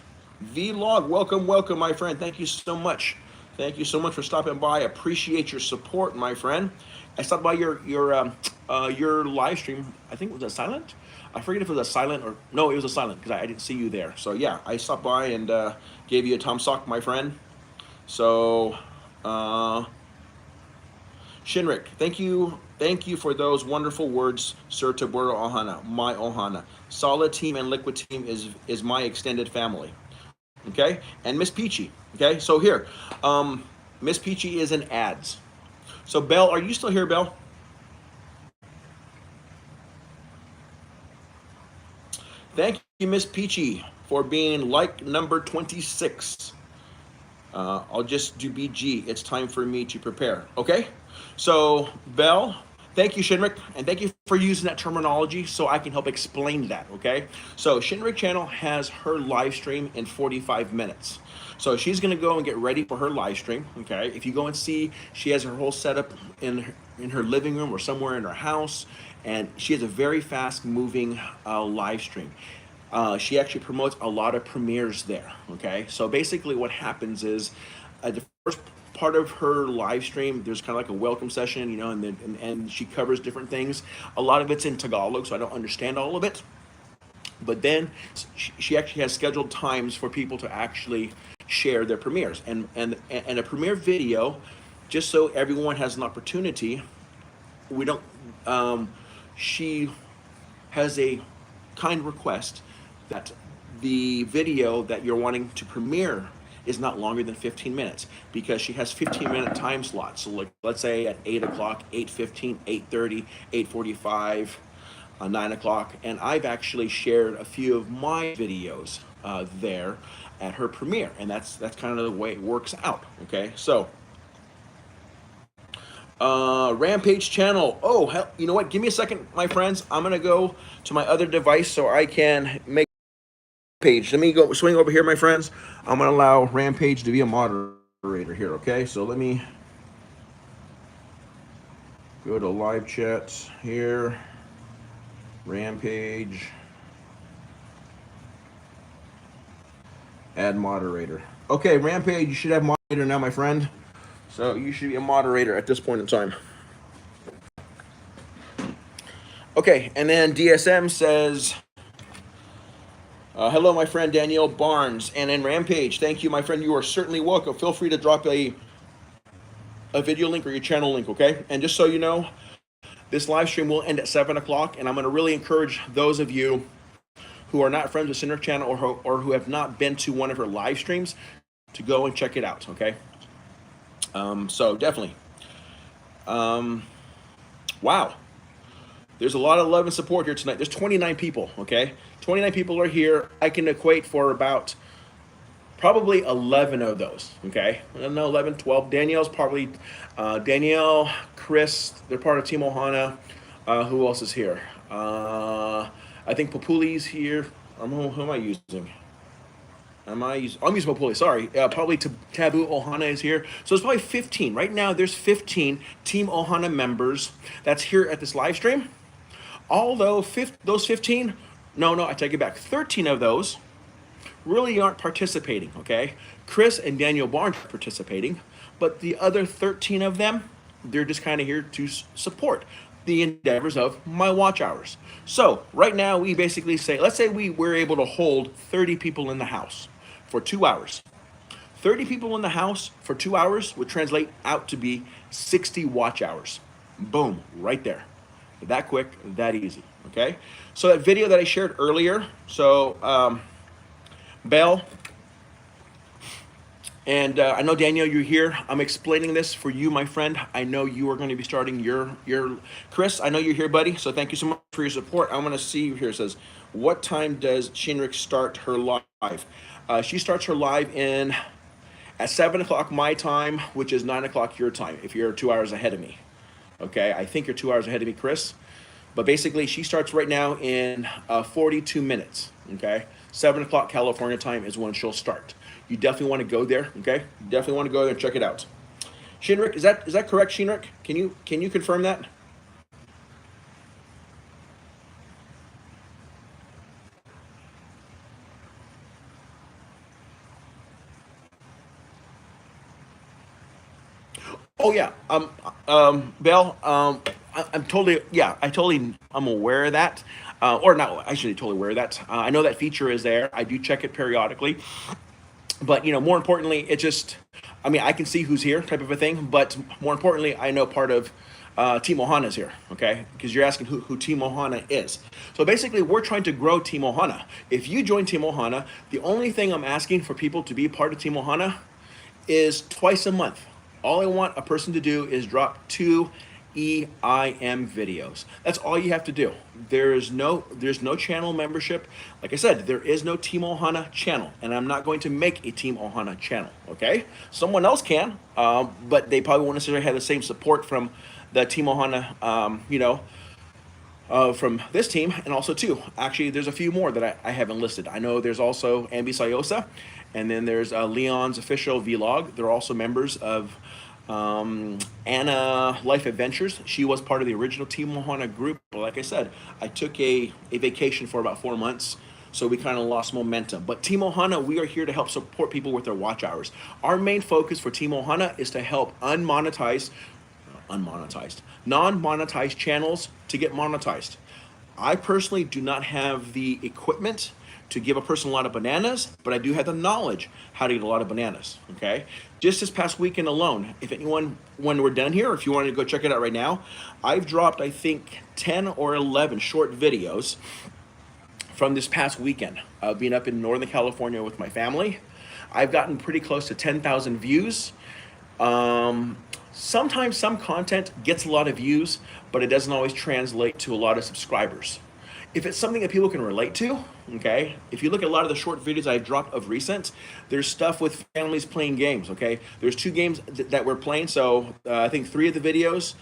Vlog, welcome, my friend. Thank you so much. Thank you so much for stopping by. I appreciate your support, my friend. I stopped by your live stream. I think it was a silent. I forget if it was a silent or no, it was a silent because I didn't see you there. So yeah, I stopped by and gave you a thumbs up, my friend. So, Shinrik, thank you for those wonderful words, Sir Tabora Ohana, my Ohana. Solid Team and Liquid Team is my extended family. Okay, and Miss Peachy. Okay, so here, Miss Peachy is in ads. So Belle, are you still here, Belle? Thank you, Miss Peachy, for being like number 26. I'll just do BG. It's time for me to prepare. Okay? So, Belle, thank you, Shinrik, and thank you for using that terminology so I can help explain that, okay? So, Shinrik channel has her live stream in 45 minutes. So, she's going to go and get ready for her live stream, okay? If you go and see, she has her whole setup in her living room or somewhere in her house, and she has a very fast-moving live stream. She actually promotes a lot of premieres there. Okay, so basically what happens is the first part of her live stream, there's kind of like a welcome session, you know, and then and she covers different things. A lot of it's in Tagalog, so I don't understand all of it. But then she actually has scheduled times for people to actually share their premieres, and a premiere video, just so everyone has an opportunity. We don't. She has a kind request that the video that you're wanting to premiere is not longer than 15 minutes, because she has 15-minute time slots. So like, let's say at 8 o'clock, 8:15, 8:30, 8:45, 9 o'clock. And I've actually shared a few of my videos there at her premiere. And that's kind of the way it works out. Okay, so Rampage channel. Oh, hell, you know what? Give me a second, my friends. I'm gonna go to my other device so I can make page. Let me go swing over here, my friends. I'm gonna allow Rampage to be a moderator here. Okay, so let me go to live chats here. Rampage. Add moderator. Okay, Rampage, you should have moderator now, my friend. So you should be a moderator at this point in time. Okay, and then DSM says, hello, my friend Danielle Barnes. And then Rampage, thank you, my friend. You are certainly welcome. Feel free to drop a video link or your channel link, okay? And just so you know, this live stream will end at 7 o'clock, and I'm going to really encourage those of you who are not friends with Cinder Channel or who have not been to one of her live streams to go and check it out, okay? So definitely. Wow. There's a lot of love and support here tonight. There's 29 people, okay? 29 people are here. I can equate for about probably 11 of those, okay? I don't know, 11, 12. Danielle's probably, Danielle, Chris, they're part of Team Ohana. Who else is here? I think Papuli's here. Who am I using? I'm using Papuli, sorry. Probably Taboo Ohana is here. So it's probably 15. Right now, there's 15 Team Ohana members that's here at this live stream. Although those 15, no, I take it back. 13 of those really aren't participating, okay? Chris and Daniel Barnes are participating, but the other 13 of them, they're just kind of here to support the endeavors of my watch hours. So right now we basically say, let's say we're able to hold 30 people in the house for 2 hours. 30 people in the house for 2 hours would translate out to be 60 watch hours. Boom, right there. That quick, that easy, okay? So that video that I shared earlier, so Belle, and I know Danielle, you're here. I'm explaining this for you, my friend. I know you are going to be starting your Chris, I know you're here, buddy. So thank you so much for your support. I'm going to see here. It says, what time does Shinrik start her live? She starts her live at 7 o'clock my time, which is 9 o'clock your time, if you're 2 hours ahead of me. Okay, I think you're 2 hours ahead of me, Chris. But basically, she starts right now in 42 minutes. Okay, 7 o'clock California time is when she'll start. You definitely want to go there. Okay, you definitely want to go there and check it out. Shinrik, is that correct, Shinrik? Can you confirm that? Oh yeah, Bill, I'm totally, yeah, I'm aware of that, or not, actually totally aware of that. I know that feature is there. I do check it periodically, but more importantly, it just, I mean, I can see who's here, type of a thing. But more importantly, I know part of Team Ohana is here, okay? Because you're asking who Team Ohana is. So basically, we're trying to grow Team Ohana. If you join Team Ohana, the only thing I'm asking for people to be part of Team Ohana is twice a month. All I want a person to do is drop 2 EIM videos. That's all you have to do. There's no channel membership. Like I said, there is no Team Ohana channel, and I'm not going to make a Team Ohana channel, okay? Someone else can, but they probably won't necessarily have the same support from the Team Ohana, from this team. And also too, actually, there's a few more that I haven't listed. I know there's also Ambi Sayosa, and then there's Leon's official vlog. They're also members of Anna Life Adventures. She was part of the original Team Ohana group. But like I said, I took a vacation for about 4 months. So we kind of lost momentum. But Team OHANA, we are here to help support people with their watch hours. Our main focus for Team OHANA is to help non-monetized channels to get monetized. I personally do not have the equipment to give a person a lot of bananas, but I do have the knowledge how to get a lot of bananas, okay? Just this past weekend alone, if anyone, when we're done here, if you wanted to go check it out right now, I've dropped, I think, 10 or 11 short videos from this past weekend, being up in Northern California with my family. I've gotten pretty close to 10,000 views. Sometimes some content gets a lot of views, but it doesn't always translate to a lot of subscribers. If it's something that people can relate to, okay, if you look at a lot of the short videos I've dropped of recent, there's stuff with families playing games, okay? There's 2 games that we're playing, so I think 3 of the videos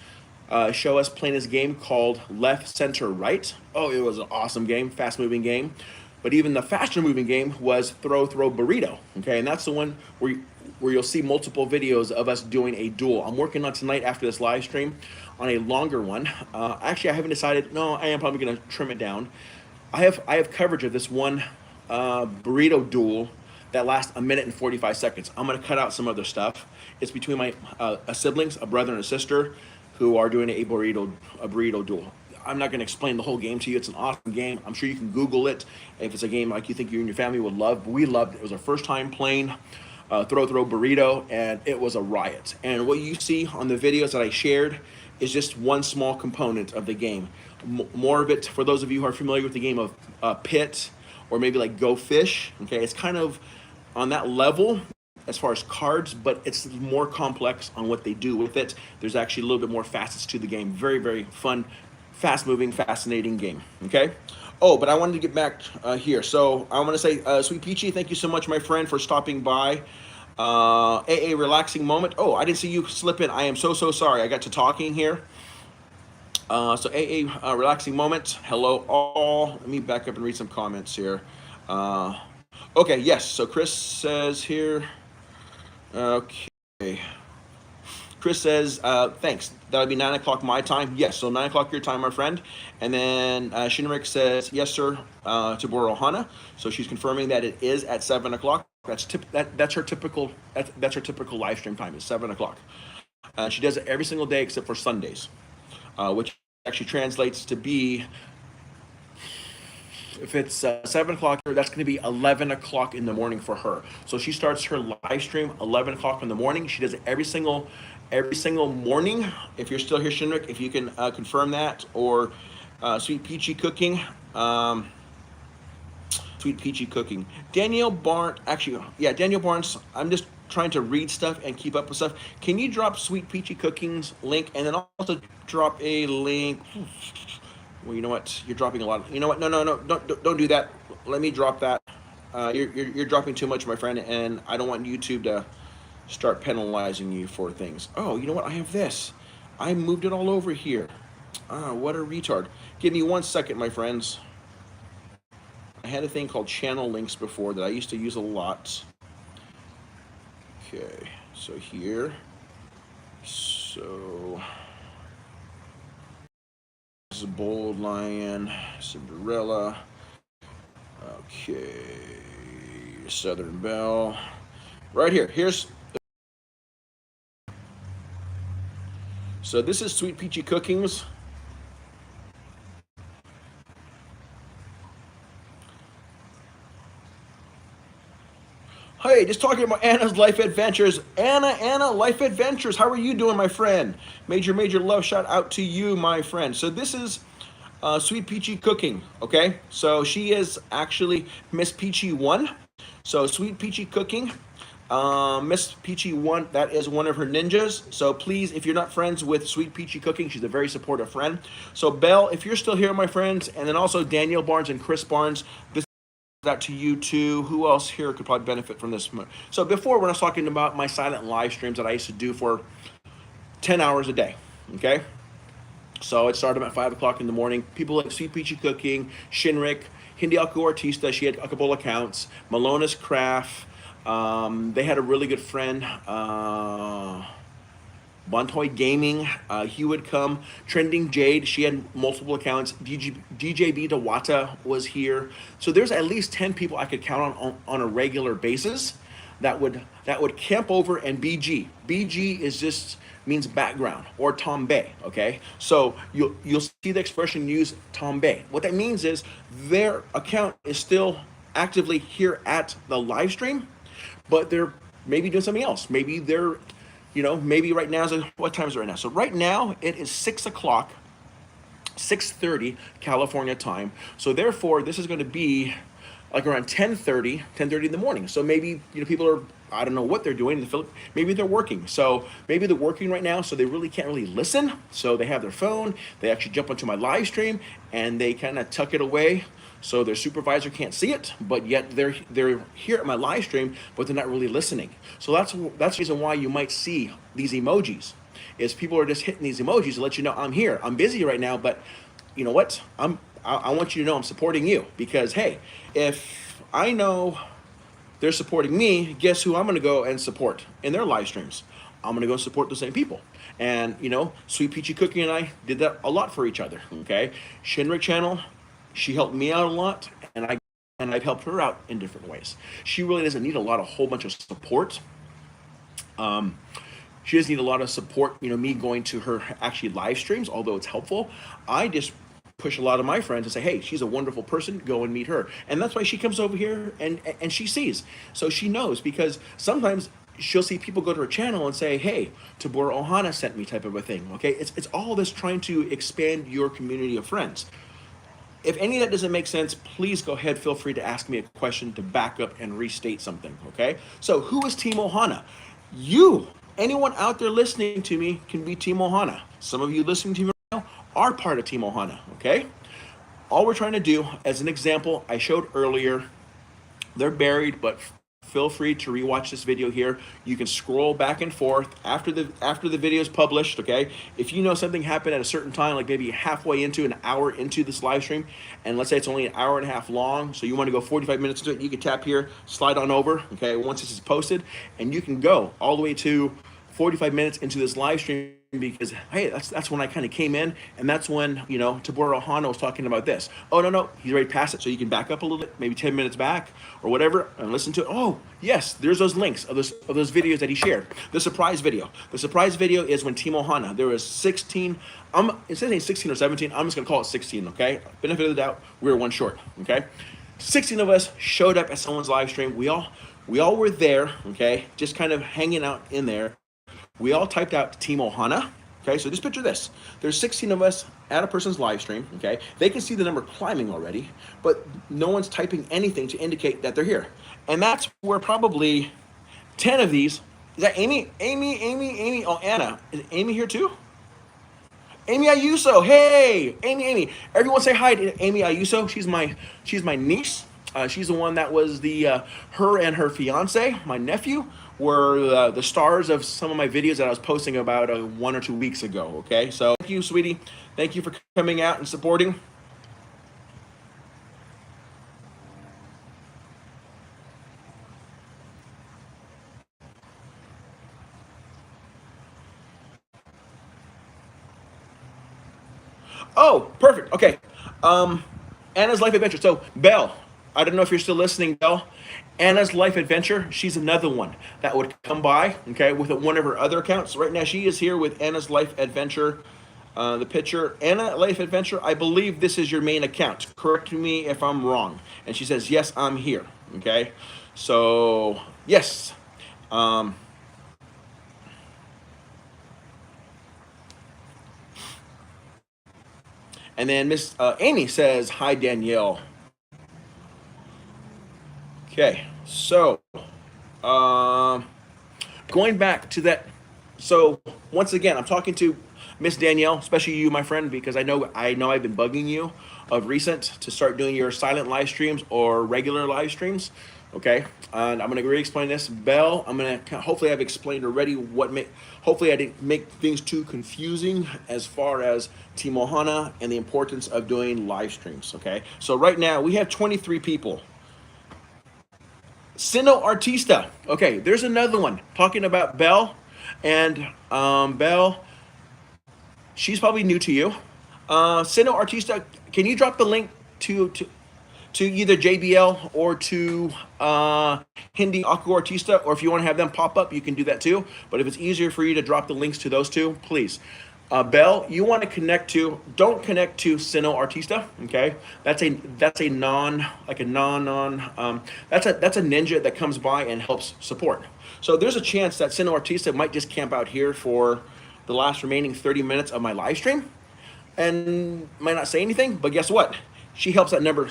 show us playing this game called Left, Center, Right. Oh, it was an awesome game, fast-moving game. But even the faster-moving game was Throw, Burrito, okay? And that's the one where you'll see multiple videos of us doing a duel. I'm working on tonight after this live stream on a longer one. Actually, I haven't decided. No, I am probably going to trim it down. I have coverage of this one burrito duel that lasts 1 minute and 45 seconds. I'm going to cut out some other stuff. It's between my siblings, a brother and a sister, who are doing a burrito duel. I'm not going to explain the whole game to you. It's an awesome game. I'm sure you can Google it if it's a game like you think you and your family would love. But we loved it. It was our first time playing Throw Burrito, and it was a riot. And what you see on the videos that I shared is just one small component of the game. More of it, for those of you who are familiar with the game of Pit, or maybe like Go Fish, okay, it's kind of on that level as far as cards, but it's more complex on what they do with it. There's actually a little bit more facets to the game. Very, very fun, fast-moving, fascinating game, okay? Oh, but I wanted to get back here. So I want to say, Sweet Peachy, thank you so much, my friend, for stopping by. AA Relaxing Moment. Oh, I didn't see you slip in. I am so sorry. I got to talking here. So AA Relaxing Moment. Hello, all. Let me back up and read some comments here. Okay, yes. So Chris says here. Okay. Chris says, thanks. That would be 9 o'clock my time. Yes, so 9 o'clock your time, my friend. And then Shinrik says, yes, sir, to borrow OHANA. So she's confirming that it is at 7 o'clock. That's her typical live stream time, is 7 o'clock. She does it every single day except for Sundays, which actually translates to be, if it's 7 o'clock, that's going to be 11 o'clock in the morning for her. So she starts her live stream 11 o'clock in the morning. She does it every single morning. If you're still here, Shinrik, if you can confirm that, or Sweet Peachy Cooking. Sweet Peachy Cooking. Danielle Barnes, actually, yeah, Danielle Barnes, I'm just trying to read stuff and keep up with stuff. Can you drop Sweet Peachy Cooking's link, and then also drop a link? Well, you know what? You're dropping a lot. You know what? No, don't do that. Let me drop that. You're dropping too much, my friend, and I don't want YouTube to start penalizing you for things. Oh, you know what? I have this. I moved it all over here. What a retard. Give me 1 second, my friends. I had a thing called channel links before that I used to use a lot. Okay, so here. So this is Bold Lion, Cinderella. Okay, Southern Belle. Right here. So this is Sweet Peachy Cookings. Hey, just talking about Anna's life adventures. Anna, life adventures. How are you doing, my friend? Major love shout out to you, my friend. So this is Sweet Peachy Cooking, okay? So she is actually Miss Peachy 1. So Sweet Peachy Cooking, Miss Peachy 1, that is one of her ninjas. So please, if you're not friends with Sweet Peachy Cooking, she's a very supportive friend. So Belle, if you're still here, my friends, and then also Danielle Barnes and Chris Barnes, this that to you too. Who else here could probably benefit from this? So before, when I was talking about my silent live streams that I used to do for 10 hours a day, okay? So it started at 5 o'clock in the morning. People like Sweet Peachy Cooking, Shinrik, Hindi Alco Artista, she had a couple accounts, Malona's Craft. They had a really good friend. Bontoy Gaming, he would come. Trending Jade, she had multiple accounts. DJB Dewata was here. So there's at least 10 people I could count on a regular basis that would camp over. And BG is just means background, or Tombe. Okay, so you'll see the expression use Tombe. What that means is their account is still actively here at the live stream, but they're maybe doing something else. Maybe they're, maybe right now what time is it right now? So right now it is 6 o'clock, 6:30 California time. So therefore, this is going to be like around 10:30 in the morning. So maybe people are, I don't know what they're doing in the Philippines. Maybe they're working. So maybe they're working right now, so they really can't really listen. So they have their phone. They actually jump onto my live stream and they kind of tuck it away, so their supervisor can't see it. But yet they're here at my live stream, but they're not really listening. So that's the reason why you might see these emojis. Is people are just hitting these emojis to let you know I'm here. I'm busy right now, but you know what? I want you to know I'm supporting you, because hey, if I know they're supporting me, guess who I'm going to go and support in their live streams? I'm going to go support the same people. And Sweet Peachy Cookie and I did that a lot for each other. Okay, Shinrick Channel, she helped me out a lot, and I've helped her out in different ways. She really doesn't need a whole bunch of support. She doesn't need a lot of support, me going to her actually live streams, although it's helpful. I just push a lot of my friends and say, hey, she's a wonderful person, go and meet her. And that's why she comes over here and she sees. So she knows, because sometimes she'll see people go to her channel and say, hey, Tabora Ohana sent me, type of a thing. Okay, it's all this trying to expand your community of friends. If any of that doesn't make sense, please go ahead, feel free to ask me a question to back up and restate something. Okay, so who is Team Ohana? Anyone out there listening to me can be Team Ohana. Some of you listening to me right now are part of Team Ohana. Okay, all we're trying to do, as an example I showed earlier, they're buried, but feel free to rewatch this video here. You can scroll back and forth after the video is published. Okay, if you know something happened at a certain time, like maybe halfway into an hour into this live stream, and let's say it's only an hour and a half long, so you want to go 45 minutes into it, you can tap here, slide on over. Okay, once this is posted, and you can go all the way to 45 minutes into this live stream, because hey, that's when I kind of came in, and that's when Tabora Ohana was talking about this. Oh no, he's already past it, so you can back up a little bit, maybe 10 minutes back or whatever, and listen to it. Oh yes, there's those links of those videos that he shared. The surprise video is when Team Ohana, there was 16. Instead of 16 or 17, I'm just gonna call it 16. Okay, benefit of the doubt, we were one short. Okay, 16 of us showed up at someone's live stream. We all were there. Okay, just kind of hanging out in there. We all typed out Team Ohana. Okay, so just picture this. There's 16 of us at a person's live stream. Okay, they can see the number climbing already, but no one's typing anything to indicate that they're here. And that's where probably 10 of these, is that Amy? Oh, Anna. Is Amy here too? Amy Ayuso. Hey, Amy. Everyone say hi to Amy Ayuso. She's my niece. She's the one that was her and her fiance, my nephew, were the stars of some of my videos that I was posting about 1 or 2 weeks ago. Okay, so thank you, sweetie. Thank you for coming out and supporting. Oh, perfect. Okay. Anna's Life Adventure. So, Belle, I don't know if you're still listening, Belle. Anna's Life Adventure, she's another one that would come by, okay, with one of her other accounts. Right now, she is here with Anna's Life Adventure. The picture, Anna Life Adventure, I believe this is your main account. Correct me if I'm wrong. And she says, yes, I'm here. Okay. So, yes. And then Miss Amy says, hi, Danielle. Okay, so going back to that. So once again, I'm talking to Miss Danielle, especially you, my friend, because I know I've been bugging you of recent to start doing your silent live streams or regular live streams. Okay, and I'm gonna re-explain this. Belle, hopefully I've explained already hopefully I didn't make things too confusing as far as Team Ohana and the importance of doing live streams. Okay, so right now we have 23 people. Sino Artista. Okay, there's another one talking about Belle. And Belle, she's probably new to you. Sino Artista, can you drop the link to either JBL or to Hindi Aku Artista, or if you want to have them pop up, you can do that too. But if it's easier for you to drop the links to those two, please. Bell, you want to connect to? Don't connect to Sino Artista. Okay, that's a non like a non. That's a ninja that comes by and helps support. So there's a chance that Sino Artista might just camp out here for the last remaining 30 minutes of my live stream and might not say anything, but guess what? She helps that number.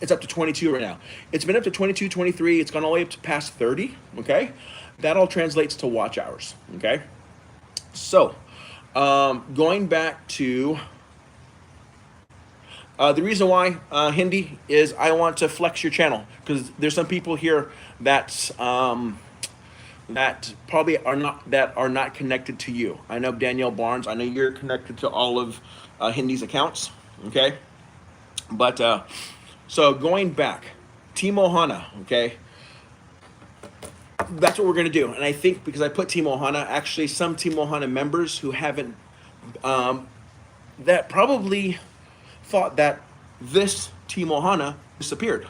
It's up to 22 right now. It's been up to 22, 23. It's gone all the way up to past 30. Okay, that all translates to watch hours. Okay, so going back to the reason why Hindi is I want to flex your channel because there's some people here that probably are not connected to you. I know Danielle Barnes. I know you're connected to all of Hindi's accounts. Okay, but so going back, Team OHANA. Okay, that's what we're gonna do. And I think because I put Team OHANA, actually some Team OHANA members who haven't that probably thought that this Team Ohana disappeared.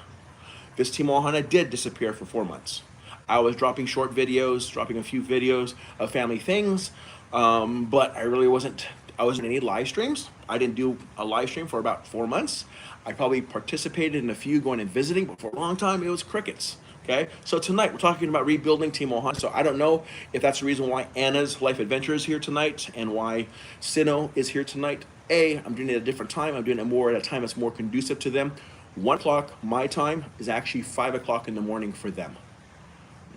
This Team Ohana did disappear for 4 months. I was dropping short videos, dropping a few videos of family things, but I wasn't in any live streams. I didn't do a live stream for about 4 months. I probably participated in a few going and visiting, but for a long time it was crickets. Okay, so tonight we're talking about rebuilding Team Ohana. So I don't know if that's the reason why Anna's Life Adventure is here tonight and why Sino is here tonight. I'm doing it at a different time. I'm doing it more at a time that's more conducive to them. 1 o'clock my time is actually 5 o'clock in the morning for them.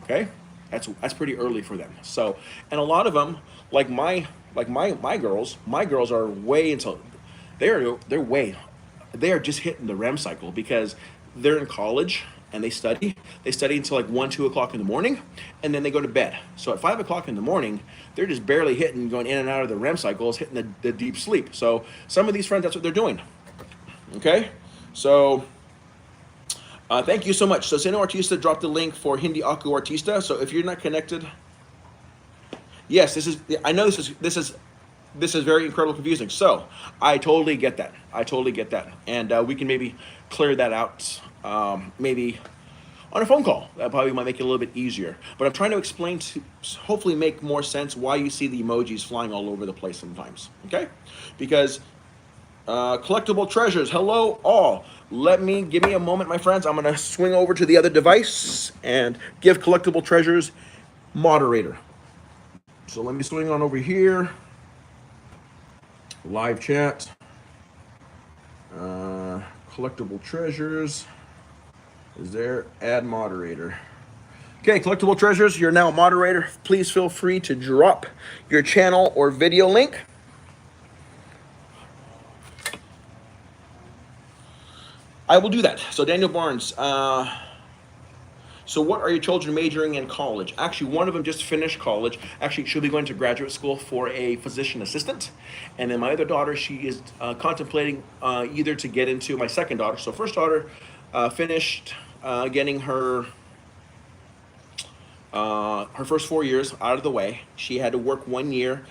Okay, that's pretty early for them. So, and a lot of them, like my girls are way until they are just hitting the REM cycle because they're in college and they study until like 1, 2 o'clock in the morning, and then they go to bed. So at 5 o'clock in the morning, they're just barely going in and out of the REM cycles, hitting the deep sleep. So some of these friends, that's what they're doing. Okay, so thank you so much. So Sino Artista dropped the link for Hindi Aku Artista. So if you're not connected, yes, I know this is very incredibly confusing. So I totally get that. And we can maybe clear that out. Maybe on a phone call. That probably might make it a little bit easier. But I'm trying to explain to hopefully make more sense why you see the emojis flying all over the place sometimes. Okay? Because collectible treasures, hello all. Give me a moment, my friends. I'm gonna swing over to the other device and give collectible treasures moderator. So let me swing on over here. Live chat. Collectible treasures. Is there add moderator? Okay, collectible treasures, you're now a moderator. Please feel free to drop your channel or video link. I will do that. So Daniel Barnes, so what are your children majoring in college? Actually, one of them just finished college. Actually, she'll be going to graduate school for a physician assistant. And then my other daughter, she is contemplating either to get into my second daughter. So first daughter finished getting her first 4 years out of the way. She had to work 1 year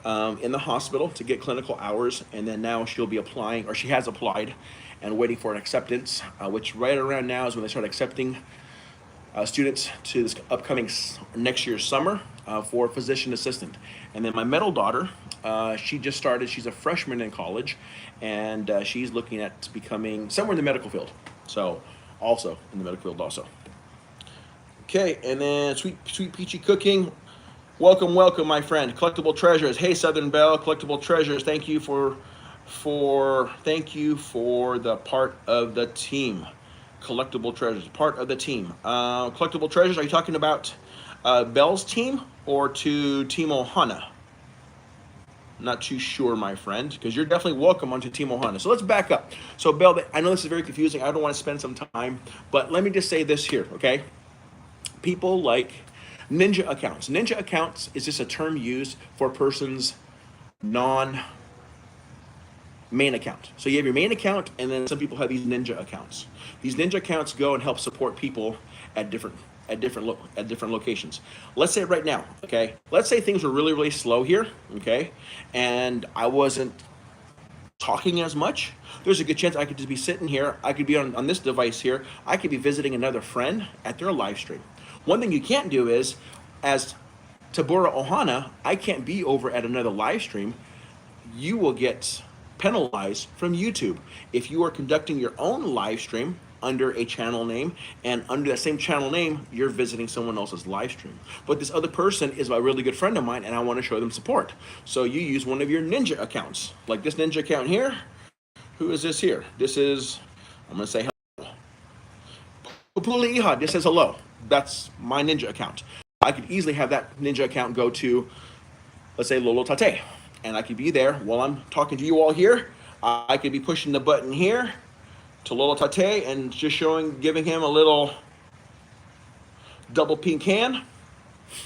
in the hospital to get clinical hours. And then now she'll be applying, or she has applied and waiting for an acceptance, which right around now is when they start accepting students to this upcoming next year's summer for physician assistant. And then my middle daughter, she just started, she's a freshman in college, and she's looking at becoming somewhere in the medical field. So also in the medical field also. Okay, and then Sweet Peachy Cooking. Welcome, my friend. Collectible Treasures. Hey, Southern Belle, Collectible Treasures. Thank you for the part of the team. Collectible Treasures, part of the team. Collectible Treasures, are you talking about Belle's team or to Team Ohana? Not too sure, my friend, because you're definitely welcome onto Team Ohana. So let's back up. So Belle, I know this is very confusing. I don't want to spend some time, but let me just say this here, okay? People like ninja accounts. Ninja accounts is just a term used for a person's main account. So you have your main account, and then some people have these ninja accounts. These ninja accounts go and help support people at different locations. Let's say right now, okay. Let's say things were really slow here, okay, and I wasn't talking as much. There's a good chance I could just be sitting here. I could be on this device here. I could be visiting another friend at their live stream. One thing you can't do is, as Tabora Ohana, I can't be over at another live stream. You will get penalized from YouTube. If you are conducting your own live stream under a channel name, and under that same channel name, you're visiting someone else's live stream. But this other person is a really good friend of mine, and I want to show them support. So you use one of your Ninja accounts, like this Ninja account here. Who is this here? This is, I'm going to say hello. Pupuli Iha, this says hello. That's my Ninja account. I could easily have that Ninja account go to, let's say, Lolo Tate. And I could be there while I'm talking to you all here. I could be pushing the button here to Lolo Tate and just giving him a little double pink hand.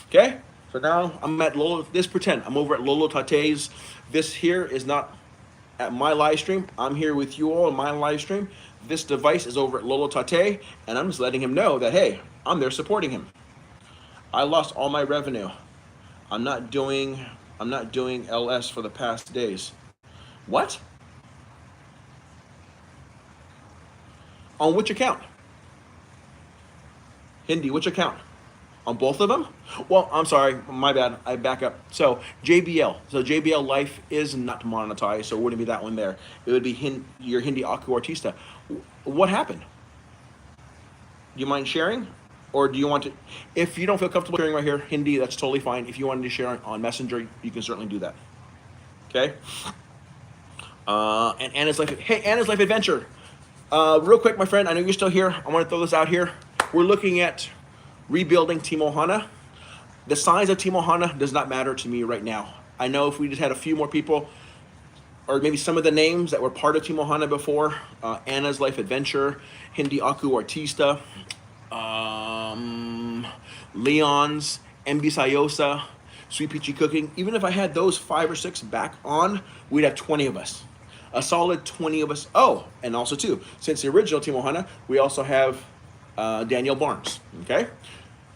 Okay? So now I'm at Lolo, pretend I'm over at Lolo Tate's. This here is not at my live stream. I'm here with you all in my live stream. This device is over at Lolo Tate, and I'm just letting him know that, hey, I'm there supporting him. I lost all my revenue. I'm not doing LS for the past days. What? On which account? Hindi, which account? On both of them? Well, I'm sorry, my bad. I back up. So JBL. So JBL Life is not monetized, so it wouldn't be that one there. It would be your Hindi Aku Artista. What happened? Do you mind sharing? Or do you want to, if you don't feel comfortable sharing right here, Hindi, that's totally fine. If you wanted to share on Messenger, you can certainly do that. Okay? And Anna's Life, hey, Anna's Life Adventure. Real quick, my friend, I know you're still here. I want to throw this out here. We're looking at rebuilding Team OHANA. The size of Team OHANA does not matter to me right now. I know if we just had a few more people, or maybe some of the names that were part of Team OHANA before, Anna's Life Adventure, Hindi Aku Artista, Leon's, MB Sayosa, Sweet Peachy Cooking. Even if I had those 5 or 6 back on, we'd have 20 of us. A solid 20 of us. Oh, and also too, since the original Team OHANA, we also have Daniel Barnes, okay?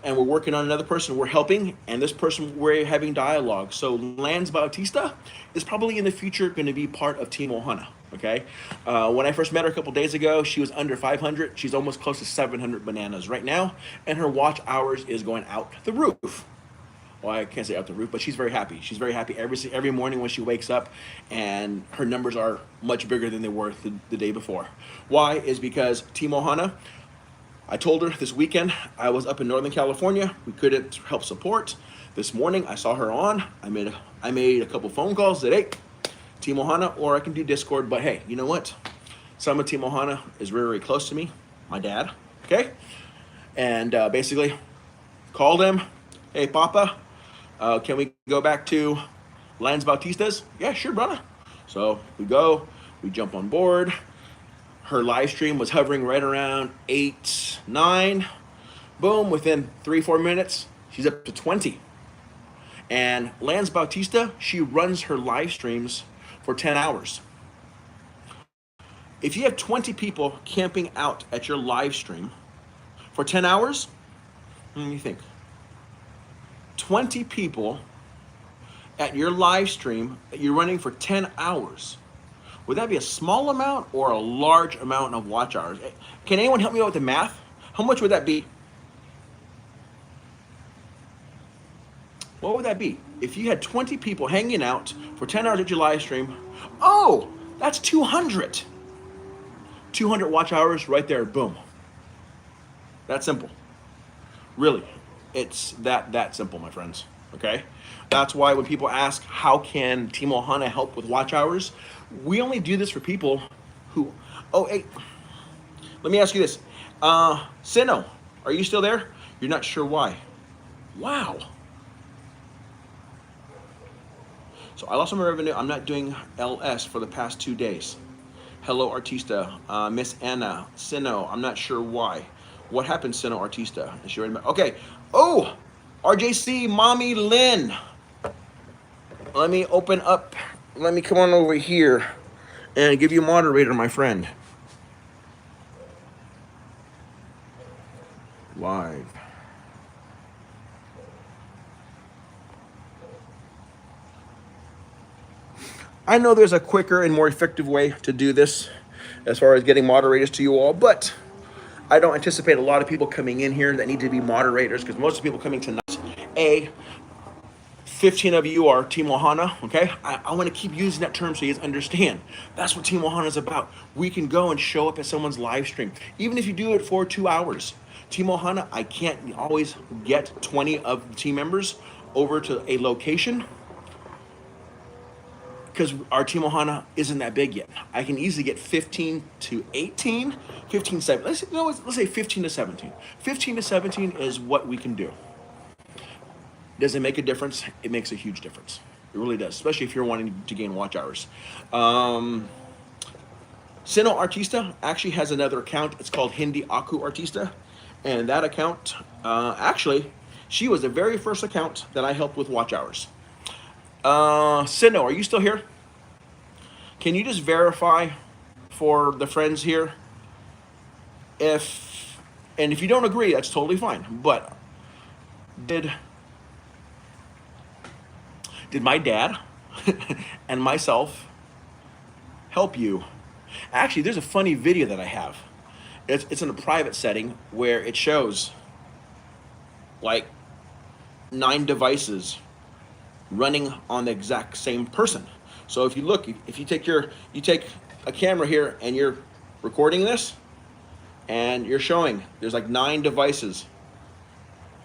And we're working on another person we're helping, and this person we're having dialogue. So Lance Bautista is probably in the future going to be part of Team OHANA, okay? When I first met her a couple days ago, she was under 500. She's almost close to 700 bananas right now, and her watch hours is going out the roof. Well, I can't say out the roof, but she's very happy. She's very happy every morning when she wakes up, and her numbers are much bigger than they were the day before. Why? Is because Team OHANA, I told her this weekend I was up in Northern California. We couldn't help support. This morning I saw her on. I made a couple phone calls. Said, hey, Team OHANA, or I can do Discord. But hey, you know what? Some of Team OHANA is very close to me. My dad. Okay, and basically called him. Hey, Papa, can we go back to Lance Bautista's? Yeah, sure, brother. So we go. We jump on board. Her live stream was hovering right around 8, 9. Boom, within 3-4 minutes, she's up to 20. And Lance Bautista, she runs her live streams for 10 hours. If you have 20 people camping out at your live stream for 10 hours, let me think. 20 people at your live stream that you're running for 10 hours. Would that be a small amount or a large amount of watch hours? Can anyone help me out with the math? How much would that be? What would that be? If you had 20 people hanging out for 10 hours at your live stream, oh, that's 200. 200 watch hours right there, boom. That's simple. Really, it's that simple, my friends, okay? That's why when people ask, how can Team OHANA help with watch hours? We only do this for people who, oh, hey, let me ask you this. Sino, are you still there? You're not sure why. Wow. So I lost some revenue. I'm not doing LS for the past 2 days. Hello, Artista. Miss Anna, Sino, I'm not sure why. What happened, Sino Artista? Is she ready? Okay. Oh, RJC, Mommy Lynn. Let me open up. Let me come on over here and give you a moderator, my friend. live. I know there's a quicker and more effective way to do this as far as getting moderators to you all, but I don't anticipate a lot of people coming in here that need to be moderators, because most of the people coming tonight, 15 of you are Team OHANA, okay? I want to keep using that term so you guys understand. That's what Team OHANA is about. We can go and show up at someone's live stream, even if you do it for 2 hours. Team OHANA, I can't always get 20 of the team members over to a location because our Team OHANA isn't that big yet. I can easily get 15 to 18, 15 to 17. Let's say 15 to 17. 15 to 17 is what we can do. Does it make a difference? It makes a huge difference. It really does, especially if you're wanting to gain watch hours. Sino Artista actually has another account. It's called Hindi Aku Artista. And that account, actually, she was the very first account that I helped with watch hours. Sino, are you still here? Can you just verify for the friends here? And if you don't agree, that's totally fine. But did my dad and myself help you? Actually, there's a funny video that I have. It's in a private setting where it shows like 9 devices running on the exact same person. So if you look, if you take a camera here and you're recording this and you're showing there's like 9 devices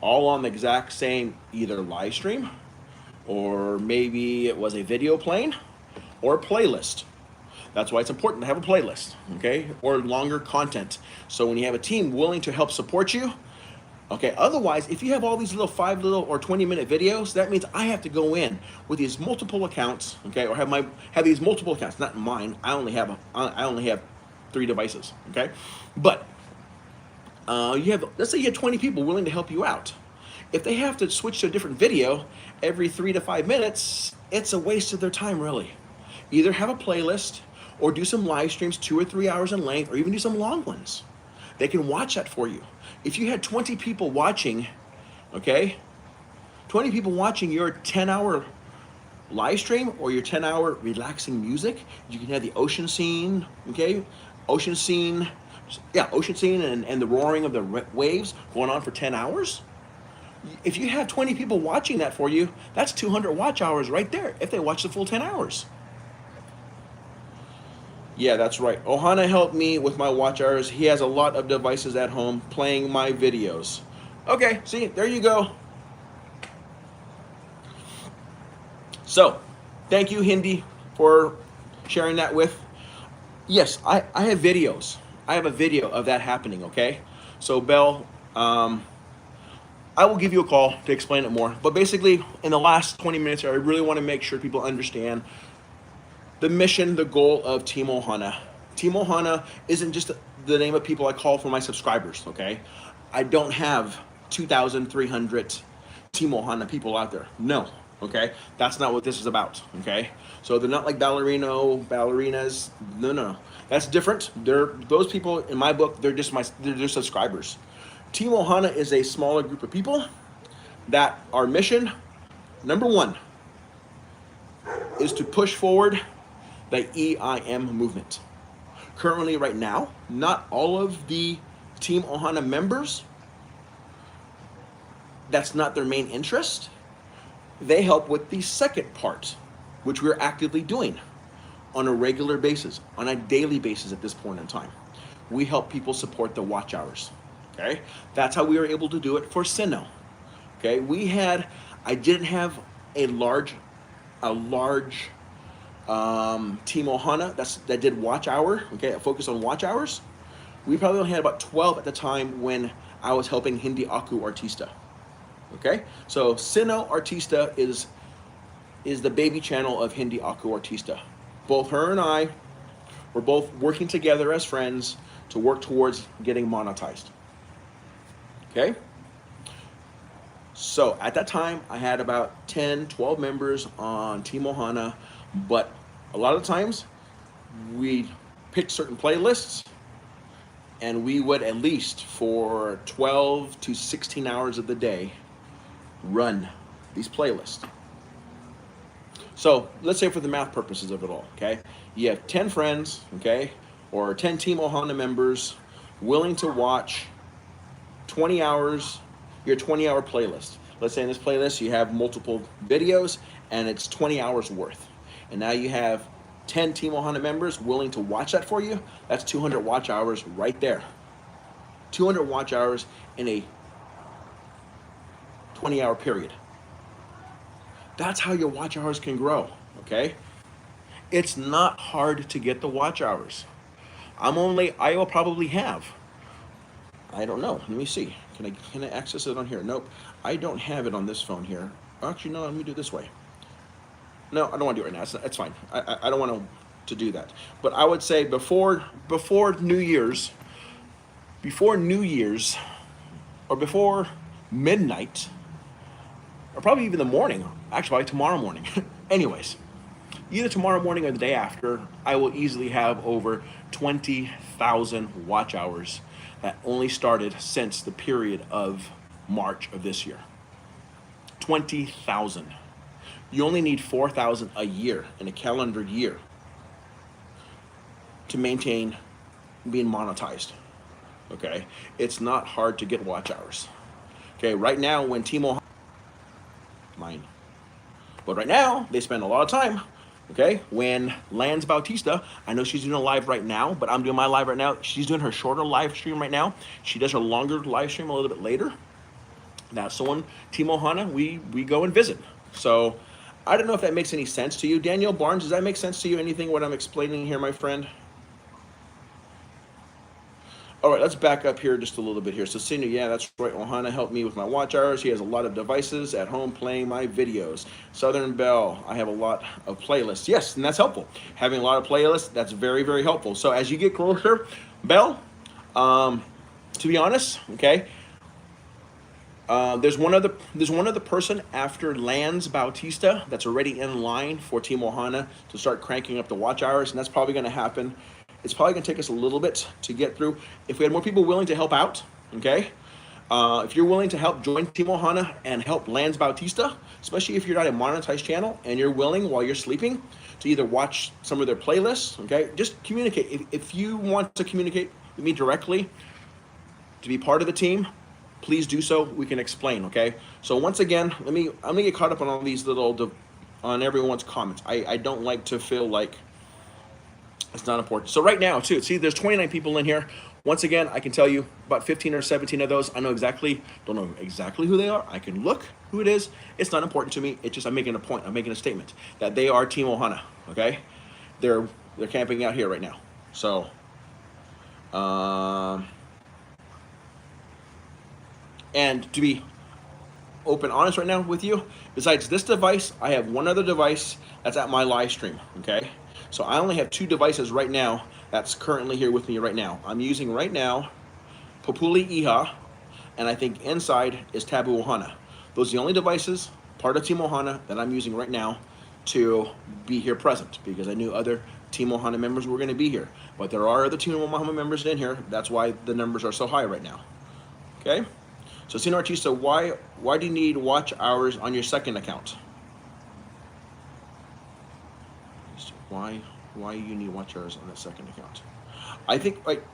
all on the exact same either live stream, or maybe it was a video playing, or a playlist. That's why it's important to have a playlist, okay? Or longer content. So when you have a team willing to help support you, okay, otherwise, if you have all these little 5 or 20-minute videos, that means I have to go in with these multiple accounts, okay, or have these multiple accounts, not mine. I only have 3 devices, okay? But let's say you have 20 people willing to help you out. If they have to switch to a different video every 3 to 5 minutes, it's a waste of their time, really. Either have a playlist or do some live streams 2 or 3 hours in length, or even do some long ones. They can watch that for you. If you had 20 people watching, okay, 20 people watching your 10-hour live stream or your 10-hour relaxing music, you can have the ocean scene, okay, ocean scene and the roaring of the waves going on for 10 hours. If you have 20 people watching that for you, that's 200 watch hours right there if they watch the full 10 hours. Yeah, that's right. OHANA helped me with my watch hours. He has a lot of devices at home playing my videos. Okay, see, there you go. So, thank you, Hindi, for sharing that with. Yes, I have videos. I have a video of that happening, okay? So, Belle, I will give you a call to explain it more. But basically, in the last 20 minutes here, I really want to make sure people understand the mission, the goal of Team OHANA. Team OHANA isn't just the name of people I call for my subscribers, okay? I don't have 2,300 Team OHANA people out there. No, okay? That's not what this is about, okay? So they're not like ballerinas. No. That's different. Those people in my book, they're just subscribers. Team OHANA is a smaller group of people that our mission, number 1, is to push forward the EIM movement. Currently, right now, not all of the Team OHANA members, that's not their main interest. They help with the second part, which we're actively doing on a regular basis, on a daily basis at this point in time. We help people support the watch hours. Okay, that's how we were able to do it for Sino. Okay, I didn't have a large Team OHANA that did watch hour. Okay, a focus on watch hours. We probably only had about 12 at the time when I was helping Hindi Aku Artista. Okay, so Sino Artista is the baby channel of Hindi Aku Artista. Both her and I were both working together as friends to work towards getting monetized. Okay, so at that time I had about 10, 12 members on Team OHANA, but a lot of times we picked certain playlists and we would at least for 12 to 16 hours of the day run these playlists. So let's say for the math purposes of it all, okay, you have 10 friends, okay, or 10 Team Ohana members willing to watch 20 hours, your 20-hour playlist. Let's say in this playlist you have multiple videos and it's 20 hours worth. And now you have 10 Team Ohana members willing to watch that for you. That's 200 watch hours right there. 200 watch hours in a 20-hour period. That's how your watch hours can grow, okay? It's not hard to get the watch hours. I will probably have, I don't know, let me see. Can I access it on here? Nope, I don't have it on this phone here. Actually, no, let me do it this way. No, I don't want to do it right now. It's fine. I don't want to do that. But I would say before New Year's, or before midnight, or probably even the morning, actually probably tomorrow morning. Anyways, either tomorrow morning or the day after, I will easily have over 20,000 watch hours that only started since the period of March of this year. 20,000. You only need 4,000 a year in a calendar year to maintain being monetized. Okay, it's not hard to get watch hours. Okay, right now when Timo mine, but right now they spend a lot of time. Okay, when Lance Bautista, I know she's doing a live right now, but I'm doing my live right now. She's doing her shorter live stream right now. She does her longer live stream a little bit later. That's the one, Team Ohana, we go and visit. So I don't know if that makes any sense to you. Daniel Barnes, does that make sense to you? Anything what I'm explaining here, my friend? All right, let's back up here just a little bit here. So Senior, yeah, that's right. Ohana helped me with my watch hours. He has a lot of devices at home playing my videos. Southern Belle, I have a lot of playlists. Yes, and that's helpful. Having a lot of playlists, that's very, very helpful. So as you get closer, Belle, to be honest, okay, there's one other person after Lance Bautista that's already in line for Team Ohana to start cranking up the watch hours, and that's probably going to happen. It's probably going to take us a little bit to get through. If we had more people willing to help out, okay? If you're willing to help join Team Ohana and help Lance Bautista, especially if you're not a monetized channel and you're willing while you're sleeping to either watch some of their playlists, okay? Just communicate. If you want to communicate with me directly to be part of the team, please do so. We can explain, okay? So once again, I'm gonna get caught up on all these on everyone's comments. I don't like to feel like it's not important. So right now, too, see, there's 29 people in here. Once again, I can tell you about 15 or 17 of those. Don't know exactly who they are. I can look who it is. It's not important to me. It's just I'm making a point. I'm making a statement that they are Team Ohana, okay? They're camping out here right now. So, and to be open, honest right now with you, besides this device, I have one other device that's at my live stream, okay? So I only have two devices right now that's currently here with me right now. I'm using right now Populi Iha, and I think inside is Tabu Ohana. Those are the only devices, part of Team Ohana, that I'm using right now to be here present, because I knew other Team Ohana members were going to be here. But there are other Team Ohana members in here. That's why the numbers are so high right now. Okay? So Sino Artista, why do you need watch hours on your second account? Why you need watch hours on that second account? I think like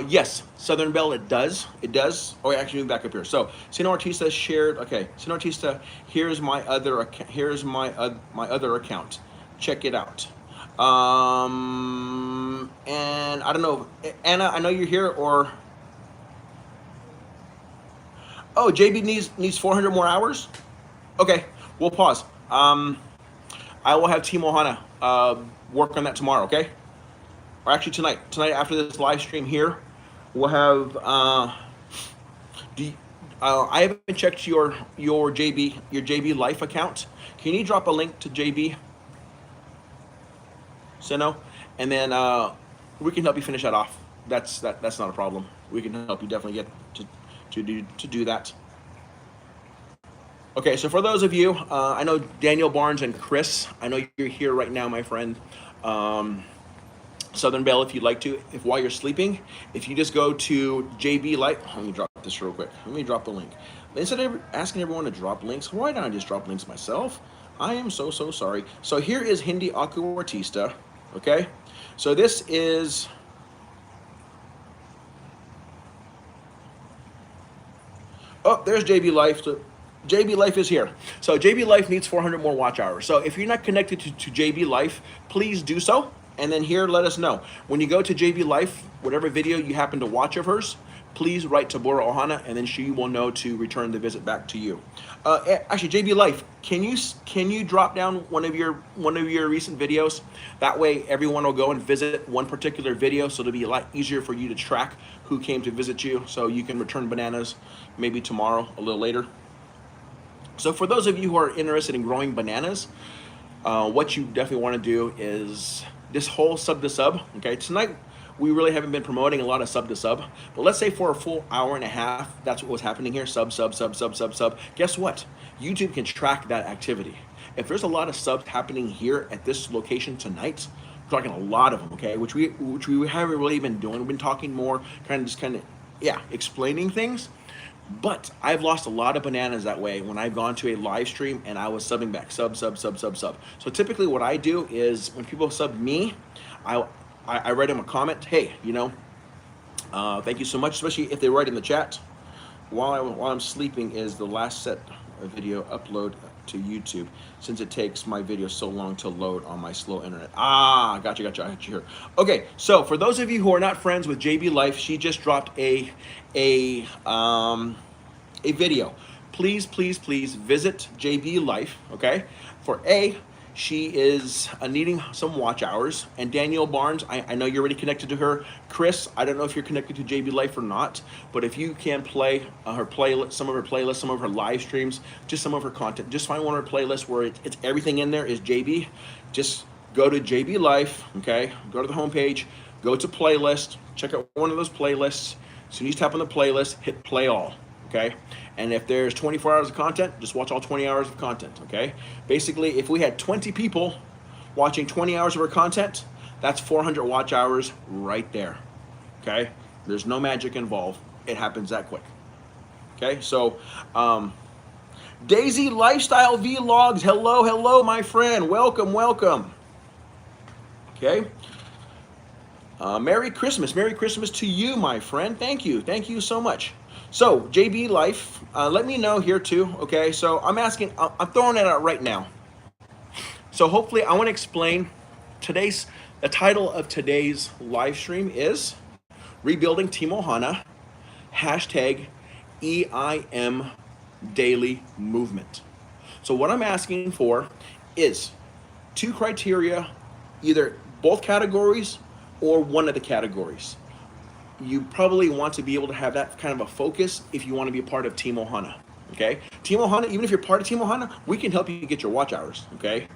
yes, Southern Belle, it does. Oh, actually, move back up here. So, Sino Artista shared. Okay, Sino Artista. Here's my other account. My other account. Check it out. And I don't know, Anna. I know you're here. Or oh, JB needs 400 more hours. Okay, we'll pause. I will have Team Ohana work on that tomorrow. Okay. Or actually tonight after this live stream here, we'll have. I haven't checked your JB Life account. Can you drop a link to JB Sino, and then we can help you finish that off. That's not a problem. We can help you definitely get to do that. Okay, so for those of you, I know Daniel Barnes and Chris, I know you're here right now, my friend. Um, Southern Belle, if you'd like to, if while you're sleeping, if you just go to JB Light, let me drop this real quick. Let me drop the link. Instead of asking everyone to drop links, why don't I just drop links myself? I am so sorry. So here is Hindi Aku Artista, okay? So this is, oh, there's JB Life. So JB Life is here. So JB Life needs 400 more watch hours. So if you're not connected to JB Life, please do so. And then here, let us know. When you go to JB Life, whatever video you happen to watch of hers, please write to Bora Ohana, and then she will know to return the visit back to you. Actually, JB Life, can you drop down one of your recent videos? That way, everyone will go and visit one particular video, so it'll be a lot easier for you to track who came to visit you, so you can return bananas maybe tomorrow, a little later. So for those of you who are interested in growing bananas, what you definitely want to do is this whole sub to sub. Okay, tonight we really haven't been promoting a lot of sub to sub, but let's say for a full hour and a half, that's what was happening here. Sub. Guess what? YouTube can track that activity. If there's a lot of subs happening here at this location tonight, we're talking a lot of them. Okay, which we haven't really been doing. We've been talking more, kind of explaining things. But I've lost a lot of bananas that way when I've gone to a live stream and I was subbing back, sub. So typically what I do is when people sub me, I write them a comment, hey, thank you so much, especially if they write in the chat. While I'm sleeping is the last set of video upload to YouTube, since it takes my video so long to load on my slow internet. Gotcha, I got you here. Okay, so for those of you who are not friends with JB Life, she just dropped a video. Please visit JB Life, okay? She is needing some watch hours. And Danielle Barnes, I know you're already connected to her. Chris, I don't know if you're connected to JB Life or not, but if you can play her playlist, some of her playlists, some of her live streams, just some of her content, just find one of her playlists where it's everything in there is JB. Just go to JB Life, okay? Go to the homepage, go to playlist, check out one of those playlists. As soon as you tap on the playlist, hit play all, okay? And if there's 24 hours of content, just watch all 20 hours of content, okay? Basically, if we had 20 people watching 20 hours of our content, that's 400 watch hours right there, okay? There's no magic involved. It happens that quick, okay? So, Daisy Lifestyle Vlogs, hello, my friend. Welcome. Okay? Merry Christmas to you, my friend. Thank you so much. So, JB Life, let me know here too, okay? So, I'm throwing it out right now. So, hopefully, I want to explain the title of today's live stream is Rebuilding Team OHANA, #EIM Daily Movement. So, what I'm asking for is 2 criteria, either both categories or one of the categories. You probably want to be able to have that kind of a focus if you want to be a part of Team OHANA, okay? Team OHANA, even if you're part of Team OHANA, we can help you get your watch hours, okay?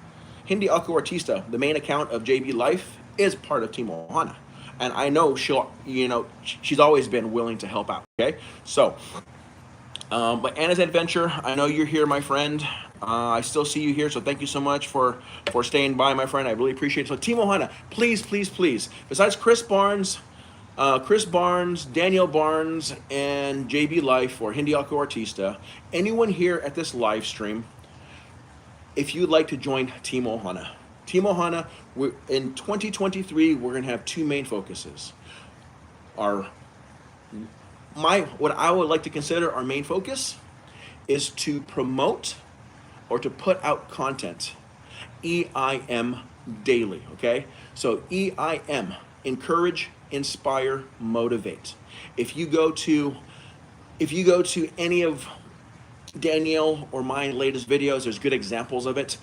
Hindi Aku Artista, the main account of JB Life, is part of Team OHANA. And I know she's always been willing to help out, okay? So, but Anna's Adventure, I know you're here, my friend. I still see you here, so thank you so much for staying by, my friend. I really appreciate it. So Team OHANA, please, besides Chris Barnes, Daniel Barnes, and JB Life or Hindi Aku Artista, anyone here at this live stream, if you'd like to join Team OHANA. Team OHANA, in 2023, we're going to have 2 main focuses. What I would like to consider our main focus is to promote or to put out content, EIM daily, okay? So EIM, encourage, inspire, motivate. If you go to any of Danielle or my latest videos, there's good examples of it.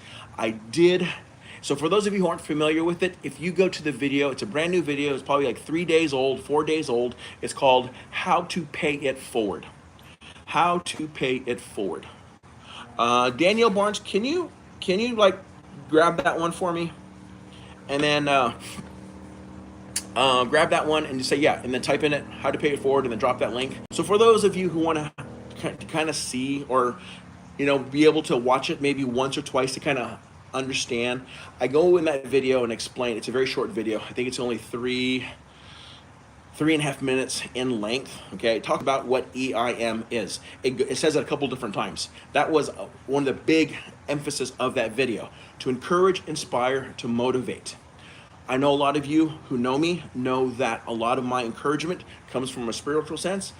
So for those of you who aren't familiar with it, if you go to the video, it's a brand new video, it's probably like 3 days old, 4 days old. It's called How to Pay It Forward. How to Pay It Forward. Danielle Barnes, can you like grab that one for me? And then grab that one and just say yeah, and then type in it how to pay it forward, and then drop that link. So for those of you who want to kind of see, or be able to watch it maybe once or twice to kind of understand, I go in that video and explain. It's a very short video. I think it's only three and a half minutes in length. Okay, talk about what EIM is. It says it a couple different times. That was one of the big emphasis of that video: to encourage, inspire, to motivate. I know a lot of you who know me know that a lot of my encouragement comes from a spiritual sense.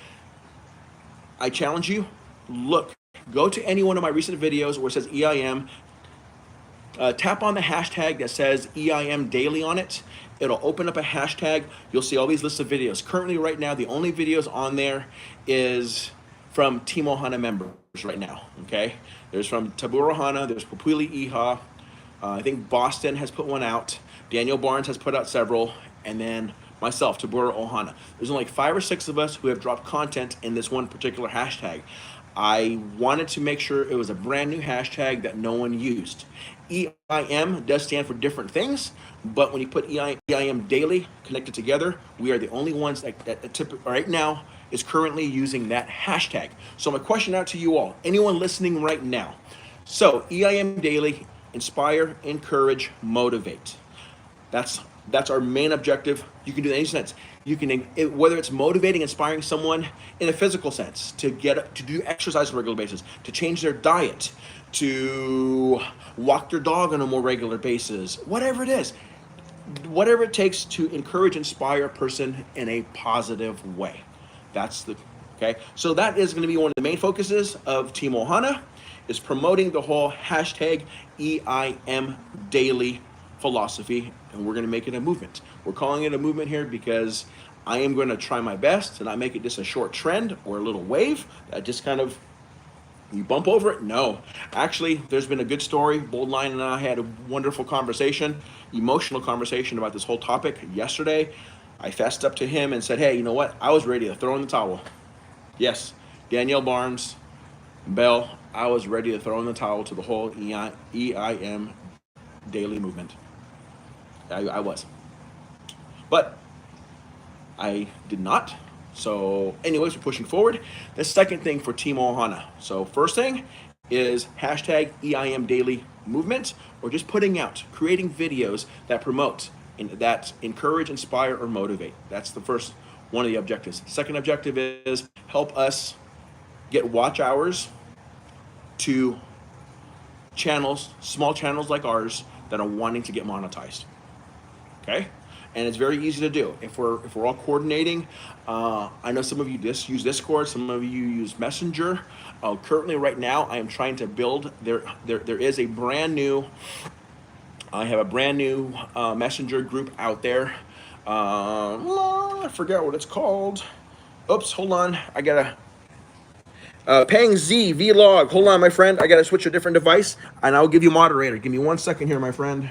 I challenge you, go to any one of my recent videos where it says EIM, tap on the hashtag that says EIM daily on it. It'll open up a hashtag. You'll see all these lists of videos. Currently, right now, the only videos on there is from Team OHANA members right now, okay? There's from Tabor OHANA, there's Papuli Iha, I think Boston has put one out, Daniel Barnes has put out several, and then myself, Tabor OHANA. There's only 5 or 6 of us who have dropped content in this one particular hashtag. I wanted to make sure it was a brand new hashtag that no one used. EIM does stand for different things, but when you put EIM daily connected together, we are the only ones that right now is currently using that hashtag. So my question out to you all, anyone listening right now. So EIM daily, inspire, encourage, motivate. That's our main objective. You can do that in any sense. You can, whether it's motivating, inspiring someone in a physical sense to do exercise on a regular basis, to change their diet, to walk their dog on a more regular basis, whatever it is, whatever it takes to encourage, inspire a person in a positive way. Okay. So that is going to be one of the main focuses of Team OHANA, is promoting the whole hashtag EIM daily philosophy, and we're going to make it a movement. We're calling it a movement here because I am going to try my best to not make it just a short trend or a little wave that just kind of you bump over it. No, actually, there's been a good story. Boldline and I had a wonderful conversation, emotional conversation about this whole topic yesterday. I fessed up to him and said, hey, you know what? I was ready to throw in the towel. Yes, Danielle Barnes, Bell, I was ready to throw in the towel to the whole EIM daily movement. I was. But I did not. So anyways, we're pushing forward. The second thing for Team OHANA. So first thing is hashtag EIM daily movement, or just creating videos that promote, that encourage, inspire, or motivate. That's the first one of the objectives. Second objective is help us get watch hours to channels, small channels like ours that are wanting to get monetized. Okay, and it's very easy to do if we're all coordinating. I know some of you use Discord, some of you use Messenger. Currently, right now, I am trying to build. There is a brand new. I have a brand new Messenger group out there. I forgot what it's called. Oops, hold on. I gotta. Pang Z Vlog. Hold on, my friend. I gotta switch a different device, and I'll give you moderator. Give me 1 second here, my friend.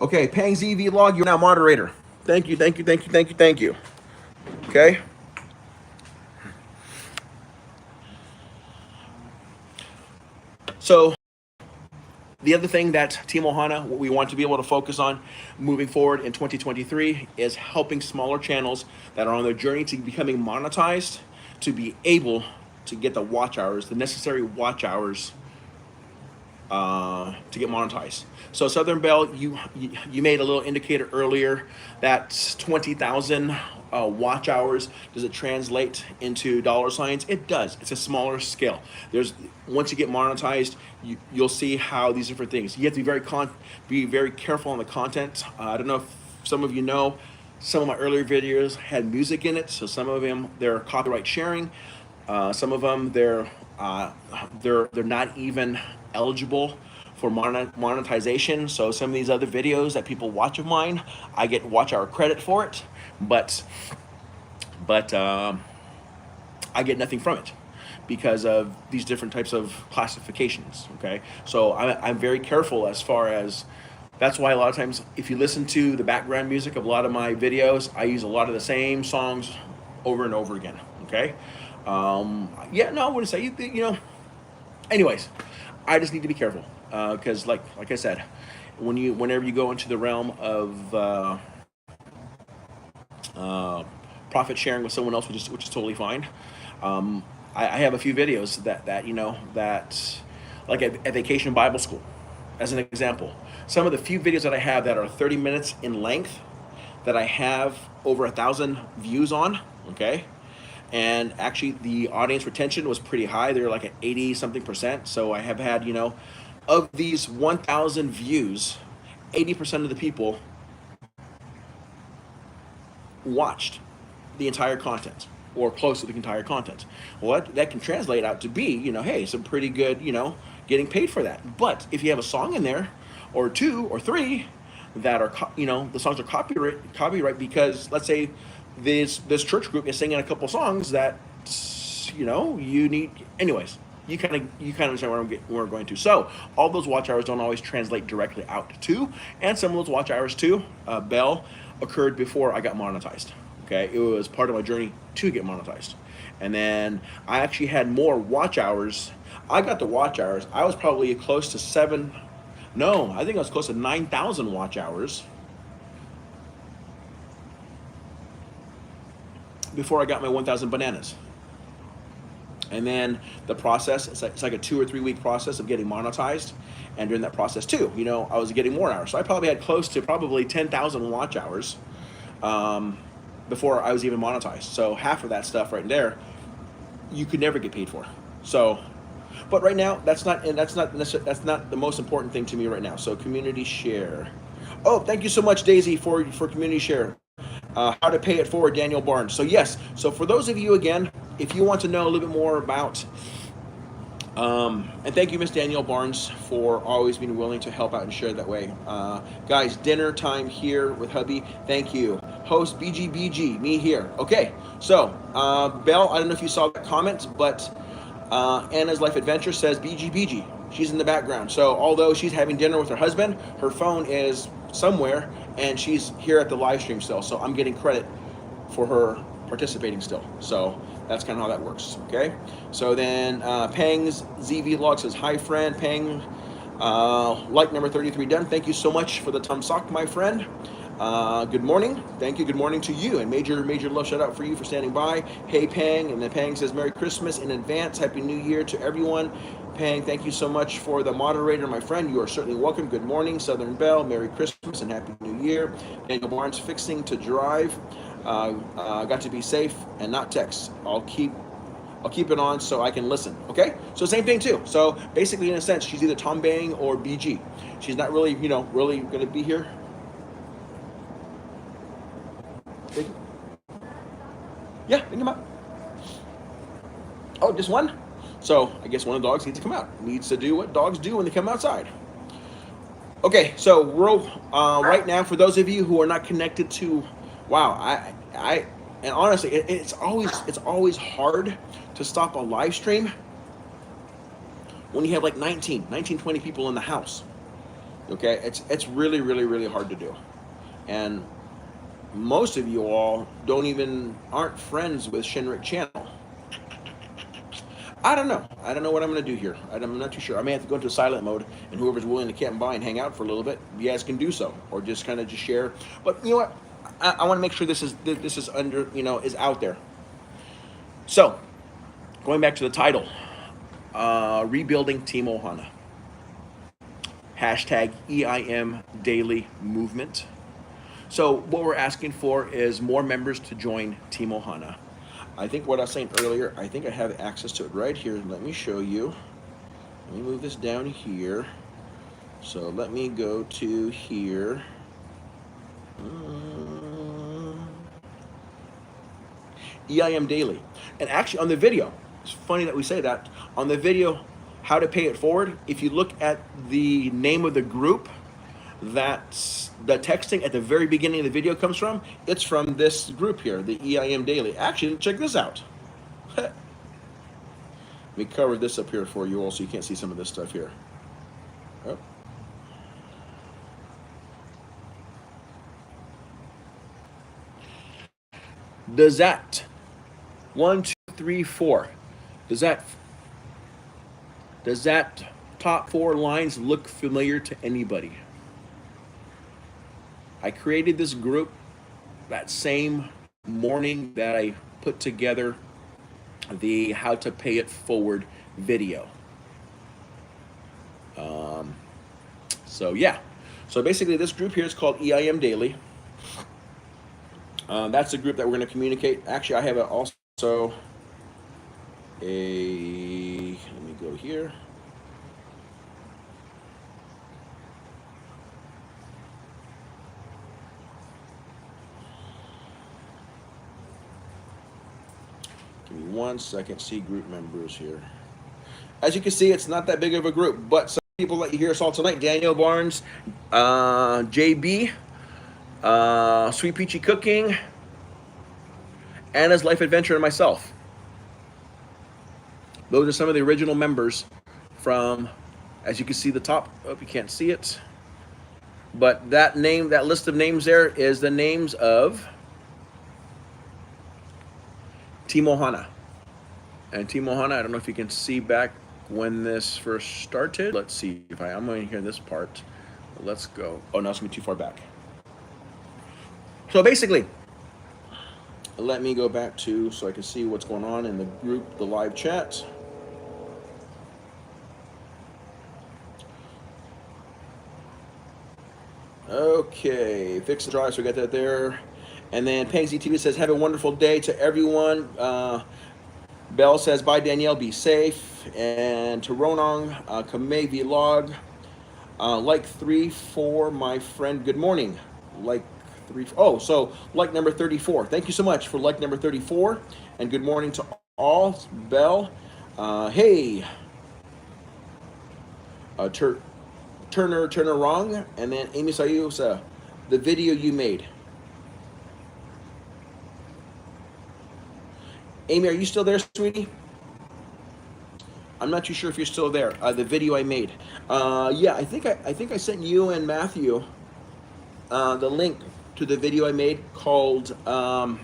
Okay, Pang Z Vlog, you're now moderator. Thank you. Okay. So the other thing that Team OHANA, what we want to be able to focus on moving forward in 2023 is helping smaller channels that are on their journey to becoming monetized to be able to get the watch hours, the necessary watch hours to get monetized. So Southern Bell, you made a little indicator earlier that 20,000 watch hours. Does it translate into dollar signs? It does. It's a smaller scale. Once you get monetized, you'll see how these different things. You have to be very careful on the content. I don't know if some of you know, some of my earlier videos had music in it, so some of them they're copyright sharing. Some of them they're not even eligible for monetization. So some of these other videos that people watch of mine, I get watch hour credit for it, but I get nothing from it because of these different types of classifications. Okay, so I'm very careful as far as. That's why a lot of times, if you listen to the background music of a lot of my videos, I use a lot of the same songs over and over again. Okay. I wouldn't say, anyways, I just need to be careful. because like I said, whenever you go into the realm of uh, profit sharing with someone else, which is totally fine. Um, I have a few videos that like at Vacation Bible School, as an example. Some of the few videos that I have that are 30 minutes in length, that I have over 1,000 views on. Okay, and actually the audience retention was pretty high. They're like at 80 something percent. So I have had, of these 1,000 views, 80% of the people watched the entire content or close to the entire content. Well, that can translate out to be, hey, some pretty good, getting paid for that. But if you have a song in there, or two or three, that are, the songs are copyright because, let's say, this church group is singing a couple songs that, you need, anyways. You kind of understand where we're going to. So all those watch hours don't always translate directly out to, and some of those watch hours too, Bell, occurred before I got monetized. Okay, it was part of my journey to get monetized, and then I actually had more watch hours. I got the watch hours. I was probably close to seven. No, I think I was close to 9,000 watch hours before I got my 1,000 bananas. And then the process, it's like a 2 or 3 week process of getting monetized. And during that process too, I was getting more hours. So I probably had close to probably 10,000 watch hours before I was even monetized. So half of that stuff right there, you could never get paid for. So, but right now, that's not the most important thing to me right now. So community share. Oh, thank you so much, Daisy, for community share. How to pay it forward, Daniel Barnes. So yes, so for those of you, again, if you want to know a little bit more about, and thank you, Miss Danielle Barnes, for always being willing to help out and share that way. Guys, dinner time here with hubby. Thank you. Host BGBG, me here. Okay, so Belle, I don't know if you saw that comment, but Anna's Life Adventure says BGBG. She's in the background. So although she's having dinner with her husband, her phone is somewhere, and she's here at the live stream still. So I'm getting credit for her participating still. So that's kind of how that works. Okay. So then Pang's ZV Log says, hi friend. Pang, like number 33 done. Thank you so much for the thumbs up, my friend. Good morning. Thank you. Good morning to you. And major love shout out for you for standing by. Hey Pang. And then Pang says, Merry Christmas in advance. Happy New Year to everyone. Pang, thank you so much for the moderator, my friend. You are certainly welcome. Good morning, Southern Belle. Merry Christmas and Happy New Year. Daniel Barnes, fixing to drive. Got to be safe and not text. I'll keep it on so I can listen. Okay, so same thing too. So basically, in a sense, she's either Tom Bang or BG. She's not really, really going to be here. Yeah, think about it. Oh, just one. So I guess one of the dogs needs to come out. Needs to do what dogs do when they come outside. Okay, so we're right now, for those of you who are not connected to, wow, and honestly, it's always hard to stop a live stream when you have like 19, 20 people in the house. Okay, it's really, really, really hard to do, and most of you all aren't friends with Shinrik Channel. I don't know what I'm going to do here. I'm not too sure. I may have to go into silent mode, and whoever's willing to come by and hang out for a little bit, you guys can do so, or just kind of just share. But you know what? I want to make sure this is under, is out there. So, going back to the title, rebuilding Team OHANA. Hashtag EIM Daily Movement. So what we're asking for is more members to join Team OHANA. I think what I was saying earlier, I think I have access to it right here. Let me show you. Let me move this down here. So let me go to here. EIM Daily. And actually on the video, it's funny that we say that, on the video, how to pay it forward, if you look at the name of the group that the texting at the very beginning of the video comes from, it's from this group here, the EIM Daily. Actually, check this out. Let me cover this up here for you all so you can't see some of this stuff here. Oh. Does that 1, 2, 3, 4? Does that top 4 lines look familiar to anybody? I created this group that same morning that I put together the How to Pay It Forward video. So yeah, so basically this group here is called EIM Daily. That's the group that we're going to communicate. Actually, I have also a, let me go here. Give me 1 second, see group members here. As you can see, it's not that big of a group, but some people that you hear us all tonight: Daniel Barnes, JB, Sweet Peachy Cooking, Anna's Life Adventure, and myself. Those are some of the original members from, as you can see the top, oh, you can't see it, but that name, that list of names there is the names of Team OHANA. And Team OHANA, I don't know if you can see back when this first started. Let's see if I'm going to hear this part. Let's go. Oh, no, it's going to be too far back. So basically, let me go back to, so I can see what's going on in the group, the live chat. Okay, fix the drive, so we got that there. And then Pansy TV says, have a wonderful day to everyone. Bell says, bye Danielle, be safe. And to Ronong, Kamei Vlog, like 3 for my friend, good morning. Like 3, oh, so like number 34. Thank you so much for like number 34. And good morning to all. Bell, hey. Turner Wrong, and then Amy Sayusa, the video you made. Amy, are you still there, sweetie? I'm not too sure if you're still there. The video I made. Yeah, I think I sent you and Matthew the link to the video I made called How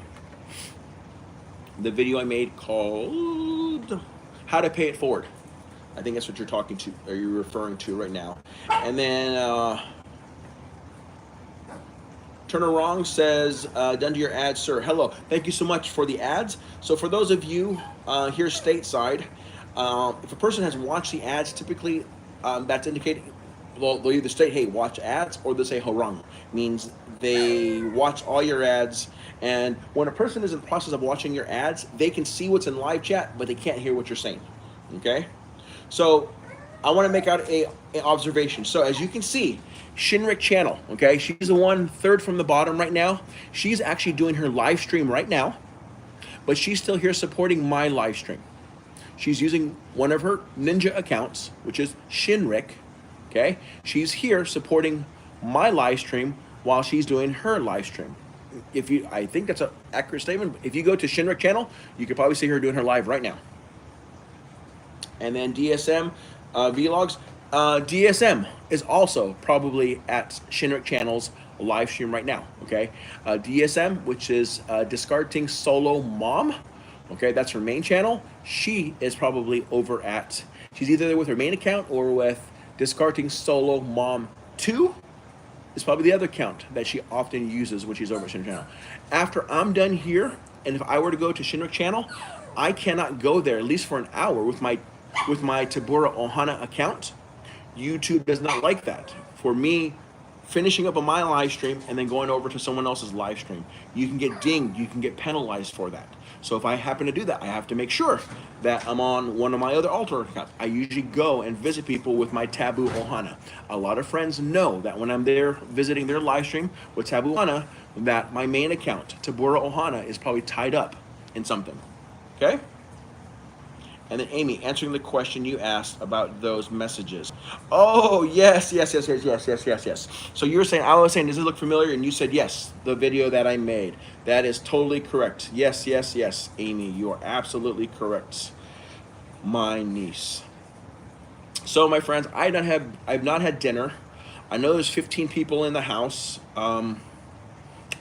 to Pay It Forward. I think that's what you're talking to, or you're referring to right now. And then Turner Wrong says, done to your ads, sir. Hello. Thank you so much for the ads. So for those of you here stateside, if a person has watched the ads, typically that's indicating, they'll either state, hey, watch ads, or they'll say harang, means they watch all your ads. And when a person is in the process of watching your ads, they can see what's in live chat, but they can't hear what you're saying, okay? So I want to make out an observation. So as you can see, Shinrik channel, okay, she's the one third from the bottom right now. She's actually doing her live stream right now, but she's still here supporting my live stream. She's using one of her ninja accounts, which is Shinrik, okay? She's here supporting my live stream while she's doing her live stream. I think that's an accurate statement. If you go to Shinrik channel, you could probably see her doing her live right now. And then DSM Vlogs. DSM is also probably at Shinrik Channel's live stream right now, okay? DSM, which is Discarding Solo Mom, okay? That's her main channel. She is probably over at, she's either there with her main account or with Discarding Solo Mom 2 is probably the other account that she often uses when she's over at Shinrik Channel. After I'm done here, and if I were to go to Shinrik Channel, I cannot go there, at least for an hour, with my Tabora Ohana account. YouTube does not like that. For me, finishing up on my live stream and then going over to someone else's live stream, you can get dinged, you can get penalized for that. So if I happen to do that, I have to make sure that I'm on one of my other altar accounts. I usually go and visit people with my Taboo Ohana. A lot of friends know that when I'm there visiting their live stream with Taboo Ohana, that my main account, Tabora Ohana, is probably tied up in something, okay? And then Amy, answering the question you asked about those messages. Oh, yes. So you were saying, I was saying, does it look familiar? And you said, yes, the video that I made. That is totally correct. Yes, Amy, you are absolutely correct. My niece. So my friends, I've not had dinner. I know there's 15 people in the house.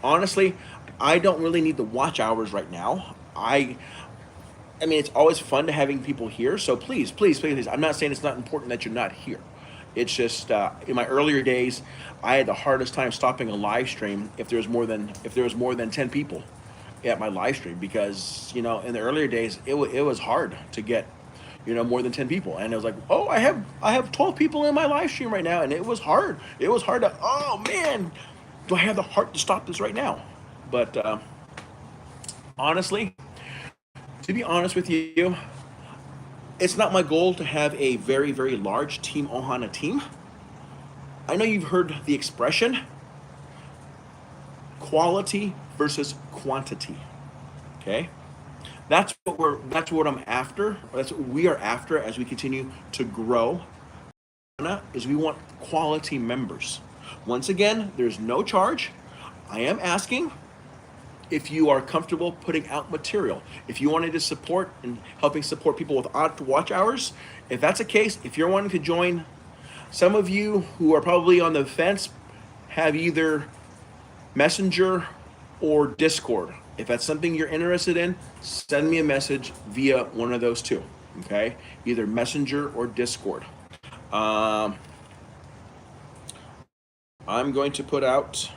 Honestly, I don't really need the watch hours right now. I mean, it's always fun to having people here. So please, please, please, please. I'm not saying it's not important that you're not here. It's just in my earlier days, I had the hardest time stopping a live stream if there was more than 10 people at my live stream, because in the earlier days it was hard to get more than 10 people, and it was like, oh, I have 12 people in my live stream right now, and it was hard. It was hard to, oh man, do I have the heart to stop this right now? But honestly, to be honest with you, it's not my goal to have a very, very large Team Ohana team. I know you've heard the expression quality versus quantity. Okay? That's what I'm after. That's what we are after as we continue to grow. Is we want quality members. Once again, there's no charge. I am asking if you are comfortable putting out material. If you wanted to support and helping support people with odd watch hours, if that's the case, if you're wanting to join, some of you who are probably on the fence have either Messenger or Discord. If that's something you're interested in, send me a message via one of those two. Okay, either Messenger or Discord. I'm going to put out.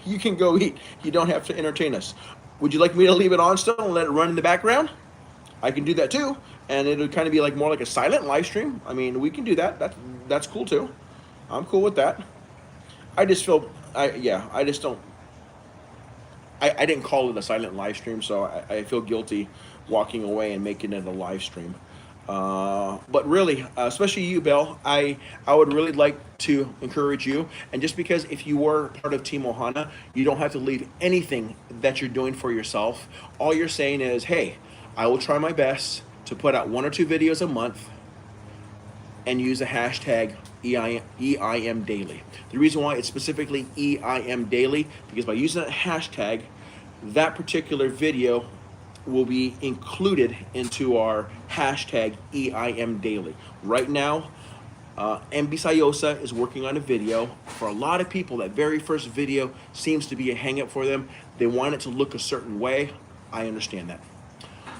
You can go eat. You don't have to entertain us. Would you like me to leave it on still and let it run in the background? I can do that too, and it'll kind of be like more like a silent live stream. I mean, we can do that. That's cool too. I'm cool with that. I just feel, I just don't. I didn't call it a silent live stream, so I feel guilty walking away and making it a live stream. But really, especially you, Bill, I would really like to encourage you. And just because if you were part of Team Ohana, you don't have to leave anything that you're doing for yourself. All you're saying is, hey, I will try my best to put out 1 or 2 videos a month and use the hashtag EIM Daily. The reason why it's specifically EIM Daily, because by using that hashtag, that particular video will be included into our hashtag EIM Daily. Right now, MB Sayosa is working on a video. For a lot of people, that very first video seems to be a hang-up for them. They want it to look a certain way. I understand that.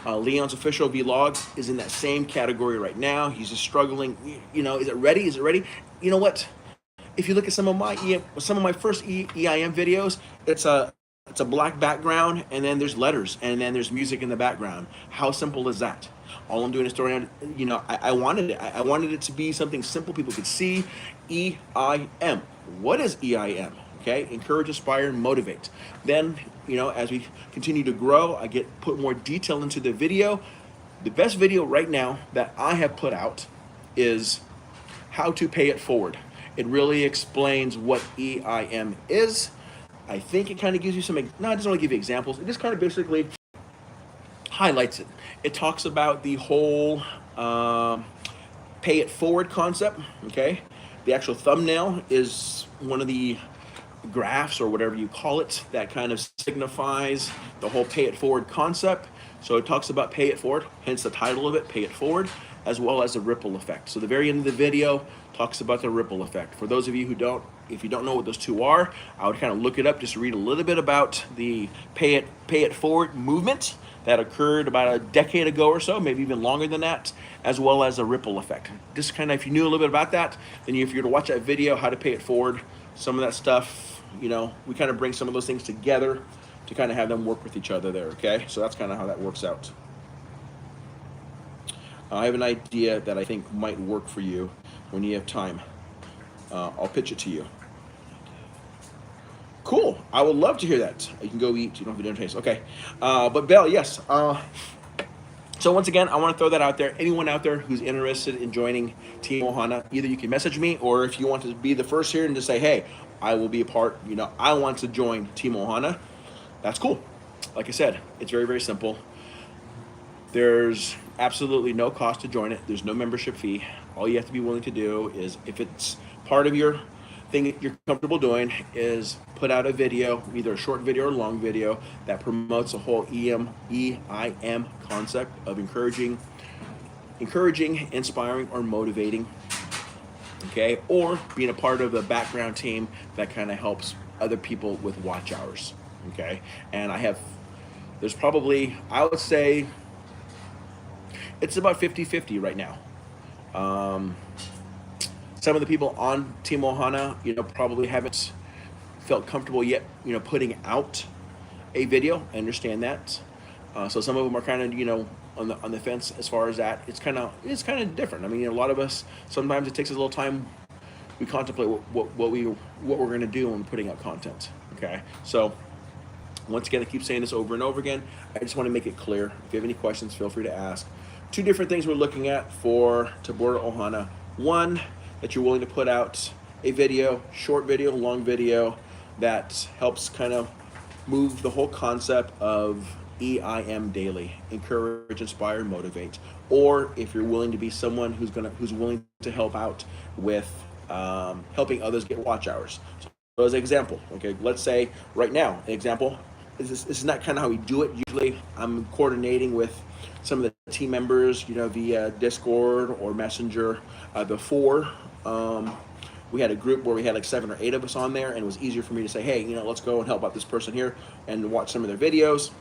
Leon's official vlog is in that same category right now. He's just struggling. Is it ready? Is it ready? You know what? If you look at some of my first EIM videos, it's a black background, and then there's letters, and then there's music in the background. How simple is that? All I'm doing is throwing out, I wanted it. I wanted it to be something simple people could see. EIM. What is EIM? Okay, encourage, inspire, and motivate. Then, as we continue to grow, I put more detail into the video. The best video right now that I have put out is how to pay it forward. It really explains what EIM is. I think it kind of gives you it doesn't really give you examples. It just kind of basically highlights it. It talks about the whole pay it forward concept, okay? The actual thumbnail is one of the graphs or whatever you call it that kind of signifies the whole pay it forward concept. So it talks about pay it forward, hence the title of it, pay it forward, as well as the ripple effect. So the very end of the video talks about the ripple effect. For those of you if you don't know what those two are, I would kind of look it up just to read a little bit about the pay it forward movement that occurred about a decade ago or so, maybe even longer than that, as well as a ripple effect. Just kind of, if you knew a little bit about that, then if you were to watch that video, how to pay it forward, some of that stuff, we kind of bring some of those things together to kind of have them work with each other there, okay? So that's kind of how that works out. I have an idea that I think might work for you when you have time. I'll pitch it to you. Cool. I would love to hear that. You can go eat. You don't have to do taste. Okay. But Belle, yes. So once again, I want to throw that out there. Anyone out there who's interested in joining Team Ohana, either you can message me, or if you want to be the first here and just say, hey, I will be a part, I want to join Team Ohana, that's cool. Like I said, it's very, very simple. There's absolutely no cost to join it. There's no membership fee. All you have to be willing to do is, if it's part of your thing that you're comfortable doing, is put out a video, either a short video or a long video, that promotes the whole EIM concept of encouraging, inspiring, or motivating. Okay, or being a part of a background team that kind of helps other people with watch hours. Okay, and I have There's probably, I would say, it's about 50-50 right now. Um, some of the people on Team Ohana, probably haven't felt comfortable yet, putting out a video. I understand that. So some of them are kind of, on the fence as far as that. It's kind of different. I mean, a lot of us, sometimes it takes us a little time. We contemplate what we're going to do when putting out content. Okay, so once again, I keep saying this over and over again. I just want to make it clear. If you have any questions, feel free to ask. Two different things we're looking at for Tabora Ohana. One, that you're willing to put out a video, short video, long video, that helps kind of move the whole concept of EIM daily, encourage, inspire, motivate. Or if you're willing to be someone who's willing to help out with helping others get watch hours. So as an example, okay, let's say right now, an example, this is not kind of how we do it. Usually I'm coordinating with some of the team members, via Discord or Messenger. Before, we had a group where we had like 7 or 8 of us on there, and it was easier for me to say, hey, let's go and help out this person here and watch some of their videos.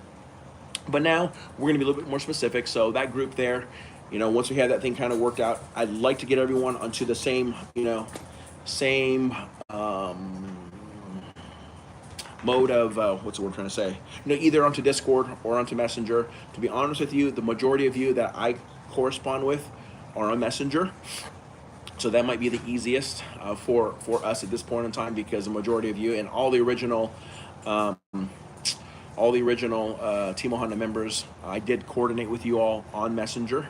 But now we're going to be a little bit more specific. So that group there, once we have that thing kind of worked out, I'd like to get everyone onto the same, same mode of what's the word I'm trying to say? Either onto Discord or onto Messenger. To be honest with you, the majority of you that I correspond with are on Messenger. So that might be the easiest for us at this point in time, because the majority of you and all the original Team Ohana members, I did coordinate with you all on Messenger.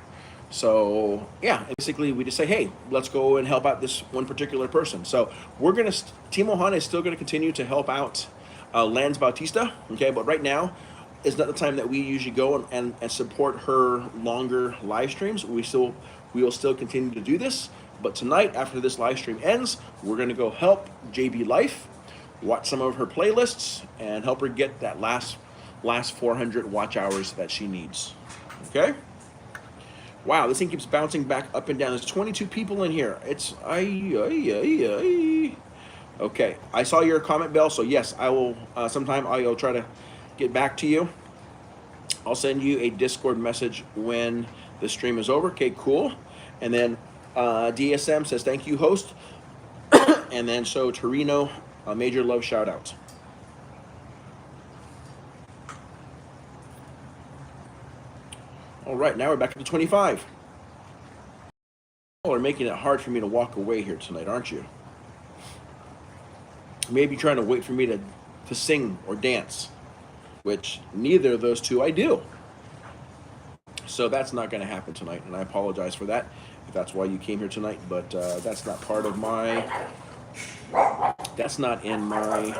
So yeah, basically we just say, hey, let's go and help out this one particular person. So Team Ohana is still gonna continue to help out Lance Bautista, okay? But right now is not the time that we usually go and support her longer live streams. We will still continue to do this. But tonight, after this live stream ends, we're gonna go help JB Life, watch some of her playlists, and help her get that last 400 watch hours that she needs, okay? Wow, this thing keeps bouncing back up and down. There's 22 people in here. It's, okay, I saw your comment, Bell, so yes, I will, sometime I'll try to get back to you. I'll send you a Discord message when the stream is over. Okay, cool. And then DSM says, thank you, host. And then so Torino, a major love shout out. All right, now we're back up to 25. Oh, are making it hard for me to walk away here tonight, aren't you? Maybe trying to wait for me to sing or dance, which neither of those two I do. So that's not going to happen tonight, and I apologize for that if that's why you came here tonight, but that's not part of that's not in my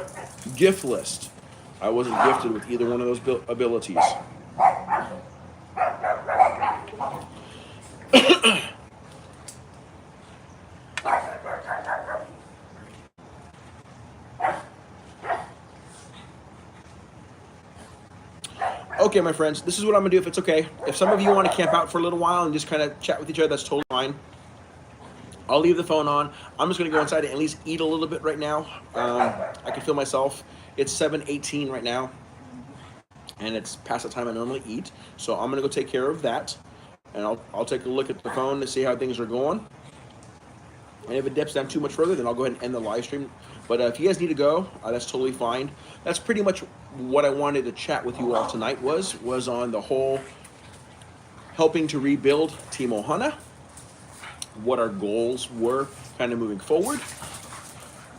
gift list. I wasn't gifted with either one of those abilities. Okay, my friends, this is what I'm gonna do if it's okay. If some of you want to camp out for a little while and just kind of chat with each other, that's totally fine. I'll leave the phone on. I'm just gonna go inside and at least eat a little bit right now. I can feel myself. It's 7:18 right now, and it's past the time I normally eat. So I'm gonna go take care of that, and I'll take a look at the phone to see how things are going. And if it dips down too much further, then I'll go ahead and end the live stream. But if you guys need to go, that's totally fine. That's pretty much what I wanted to chat with you all tonight was on the whole helping to rebuild Team Ohana, what our goals were kind of moving forward,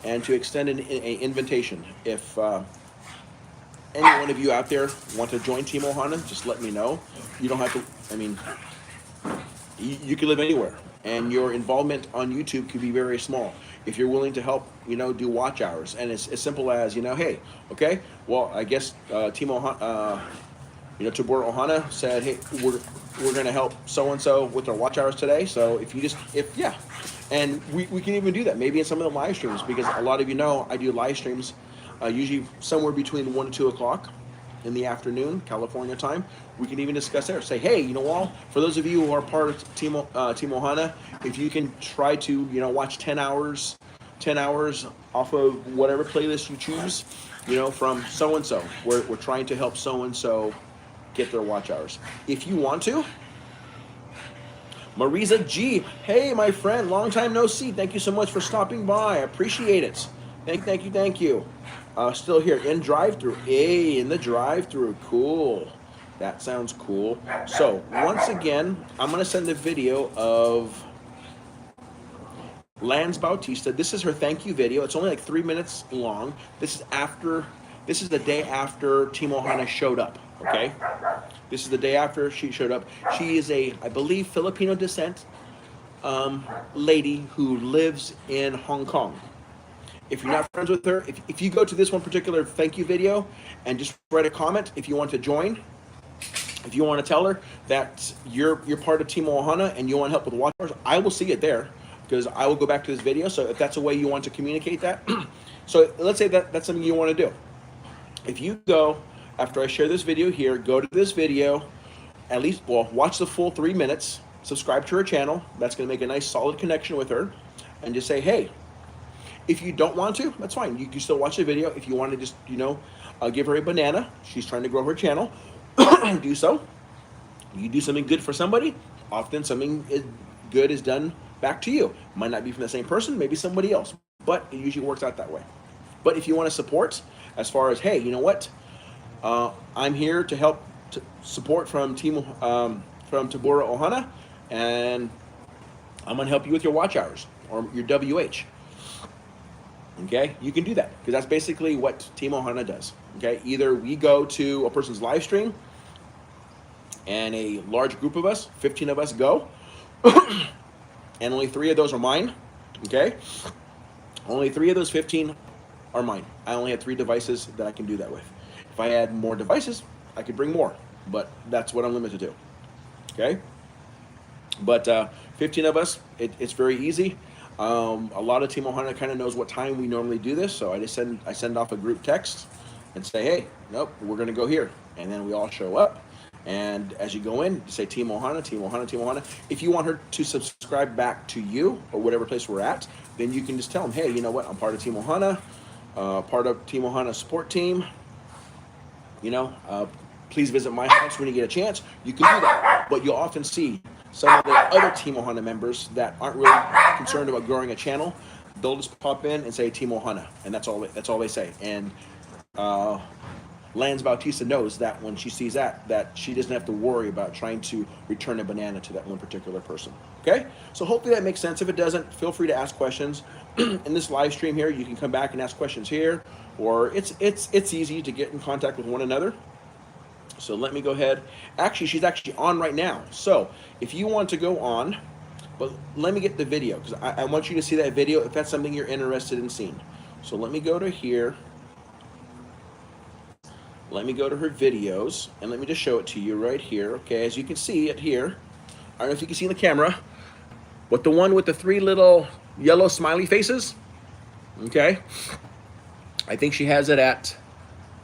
and to extend an invitation. If any one of you out there want to join Team Ohana, just let me know. You don't have to, I mean, you can live anywhere, and your involvement on YouTube could be very small. If you're willing to help, do watch hours, and it's as simple as, hey, okay, well, I guess Team Ohana, Tabora Ohana said, hey, we're going to help so-and-so with their watch hours today. So yeah, and we can even do that maybe in some of the live streams, because a lot of I do live streams usually somewhere between 1 and 2 o'clock in the afternoon, California time. We can even discuss there. Say, hey, for those of you who are part of Team Ohana, if you can try to, watch 10 hours off of whatever playlist you choose, from so-and-so. We're trying to help so-and-so get their watch hours. If you want to, Marisa G. Hey, my friend, long time no see. Thank you so much for stopping by. I appreciate it. Thank you, thank you. Still here in drive-through. Hey, in the drive-through. Cool. That sounds cool. So once again, I'm gonna send a video of Lance Bautista. This is her thank you video. It's only like 3 minutes long. This is after. This is the day after Team Ohana showed up. Okay. This is the day after she showed up. She is a, I believe, Filipino descent lady who lives in Hong Kong. If you're not friends with her, if you go to this one particular thank you video and just write a comment if you want to join, if you want to tell her that you're part of Team Ohana and you want help with watch hours, I will see it there because I will go back to this video. So if that's a way you want to communicate that, so let's say that that's something you want to do. If you go after I share this video here, go to this video, at least, well, watch the full 3 minutes, subscribe to her channel. That's going to make a nice solid connection with her, and just say, hey. If you don't want to, that's fine. You can still watch the video. If you want to just, give her a banana, she's trying to grow her channel, do so. You do something good for somebody, often something good is done back to you. Might not be from the same person, maybe somebody else, but it usually works out that way. But if you want to support, as far as, hey, you know what? I'm here to help support from from Tabora Ohana, and I'm going to help you with your watch hours or your WH. Okay, you can do that because that's basically what Team Ohana does. Okay, either we go to a person's live stream and a large group of us, 15 of us go, and only 3 of those are mine. Okay, only 3 of those 15 are mine. I only have 3 devices that I can do that with. If I had more devices, I could bring more, but that's what I'm limited to. Okay, but 15 of us, it's very easy. A lot of Team Ohana kind of knows what time we normally do this, so I send off a group text and say, hey, nope, we're gonna go here, and then we all show up. And as you go in, you say Team Ohana, Team Ohana, Team Ohana. If you want her to subscribe back to you or whatever place we're at, then you can just tell them, hey, you know what, I'm part of Team Ohana, part of Team Ohana support team. Please visit my house when you get a chance. You can do that, but you'll often see some of the other Team Ohana members that aren't really concerned about growing a channel. They'll just pop in and say Team Ohana, and that's all they say. And Lance Bautista knows that when she sees that she doesn't have to worry about trying to return a banana to that one particular person. Okay? So hopefully that makes sense. If it doesn't, feel free to ask questions. In this live stream here, you can come back and ask questions here, or it's easy to get in contact with one another. So let me go ahead. Actually, she's actually on right now. So if you want to go on, but let me get the video because I want you to see that video if that's something you're interested in seeing. So let me go to here. Let me go to her videos and let me just show it to you right here. Okay, as you can see it here. I don't know if you can see in the camera, but the one with the 3 little yellow smiley faces. Okay, I think she has it at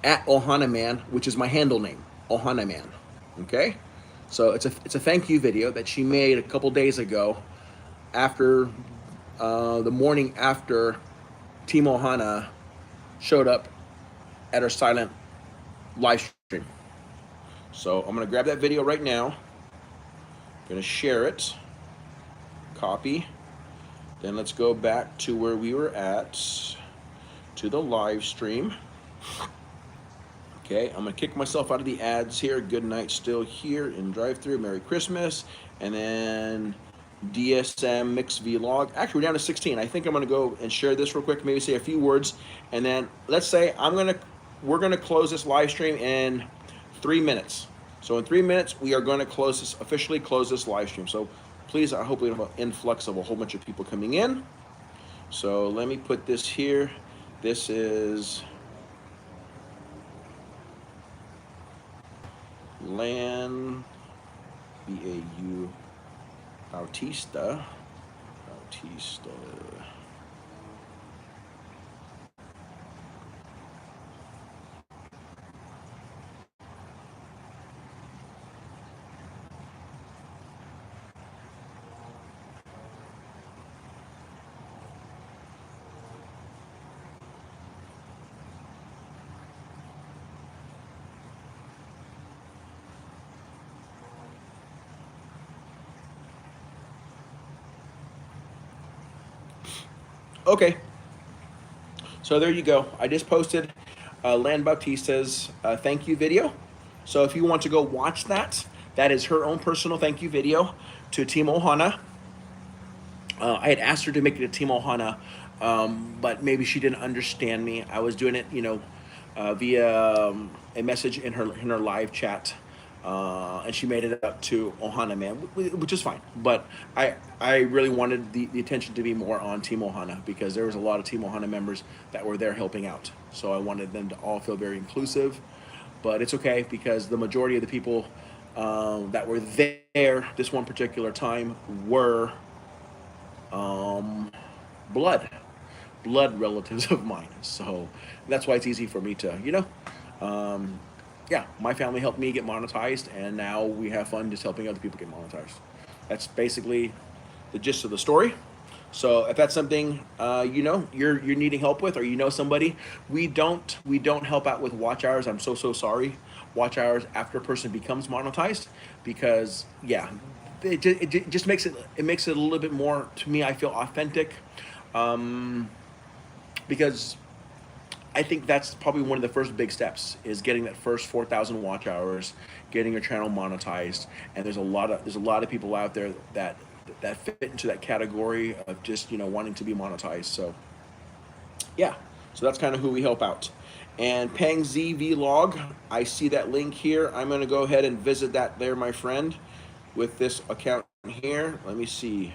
Ohana Man, which is my handle name. Ohana Man. Okay, so it's a thank you video that she made a couple days ago after the morning after Team Ohana showed up at her silent live stream. So I'm gonna grab that video right now, gonna share it, copy, then let's go back to where we were at, to the live stream. Okay, I'm gonna kick myself out of the ads here. Good night still here in drive-through. Merry Christmas. And then DSM Mix Vlog. Actually, we're down to 16. I think I'm gonna go and share this real quick, maybe say a few words. And then let's say we're gonna close this live stream in 3 minutes. So in 3 minutes, we are gonna officially close this live stream. So please, I hope we have an influx of a whole bunch of people coming in. So let me put this here. This is Lan B-A-U Bautista. Okay, so there you go. I just posted Lan Baptista's thank you video. So if you want to go watch that, that is her own personal thank you video to Team Ohana. I had asked her to make it a Team Ohana, but maybe she didn't understand me. I was doing it, via a message in her live chat, and she made it up to Ohana Man, which is fine. But I really wanted the attention to be more on Team Ohana because there was a lot of Team Ohana members that were there helping out. So I wanted them to all feel very inclusive. But it's okay because the majority of the people that were there this one particular time were um, blood, blood relatives of mine. So that's why it's easy for me to, yeah, my family helped me get monetized, and now we have fun just helping other people get monetized. That's basically the gist of the story. So if that's something you're needing help with, or you know somebody, we don't help out with watch hours. I'm so sorry. Watch hours after a person becomes monetized, because yeah, it just makes it a little bit more, to me, I feel authentic, um, because I think that's probably one of the first big steps is getting that first 4,000 watch hours, getting your channel monetized. And there's a lot of people out there that fit into that category of just wanting to be monetized. So yeah, so that's kind of who we help out. And Pang Z Vlog, I see that link here. I'm gonna go ahead and visit that there, my friend, with this account here. Let me see.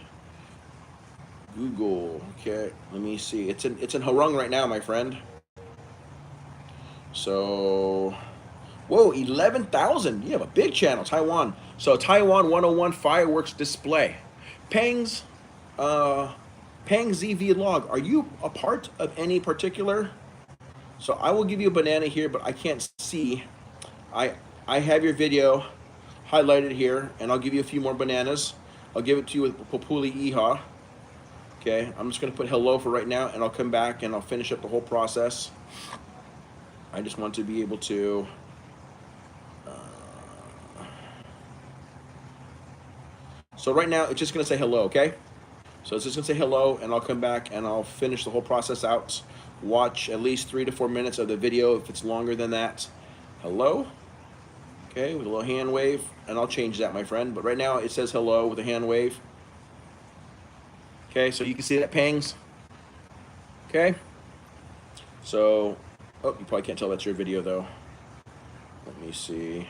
Google. Okay, let me see. It's in Harung right now, my friend. So, whoa, 11,000. You have a big channel, Taiwan. So Taiwan 101 fireworks display. Pang's, uh, Pang ZV log. Are you a part of any particular? So I will give you a banana here, but I can't see. I I have your video highlighted here, and I'll give you a few more bananas. I'll give it to you with Populi Iha. Okay, I'm just gonna put hello for right now, and I'll come back and I'll finish up the whole process. I just want to be able to. So right now, it's just gonna say hello, okay? So it's just gonna say hello, and I'll come back and I'll finish the whole process out. Watch at least 3 to 4 minutes of the video. If it's longer than that, hello, okay, with a little hand wave, and I'll change that, my friend. But right now, it says hello with a hand wave. Okay, so you can see that pangs. Okay, so, oh, you probably can't tell that's your video though. Let me see.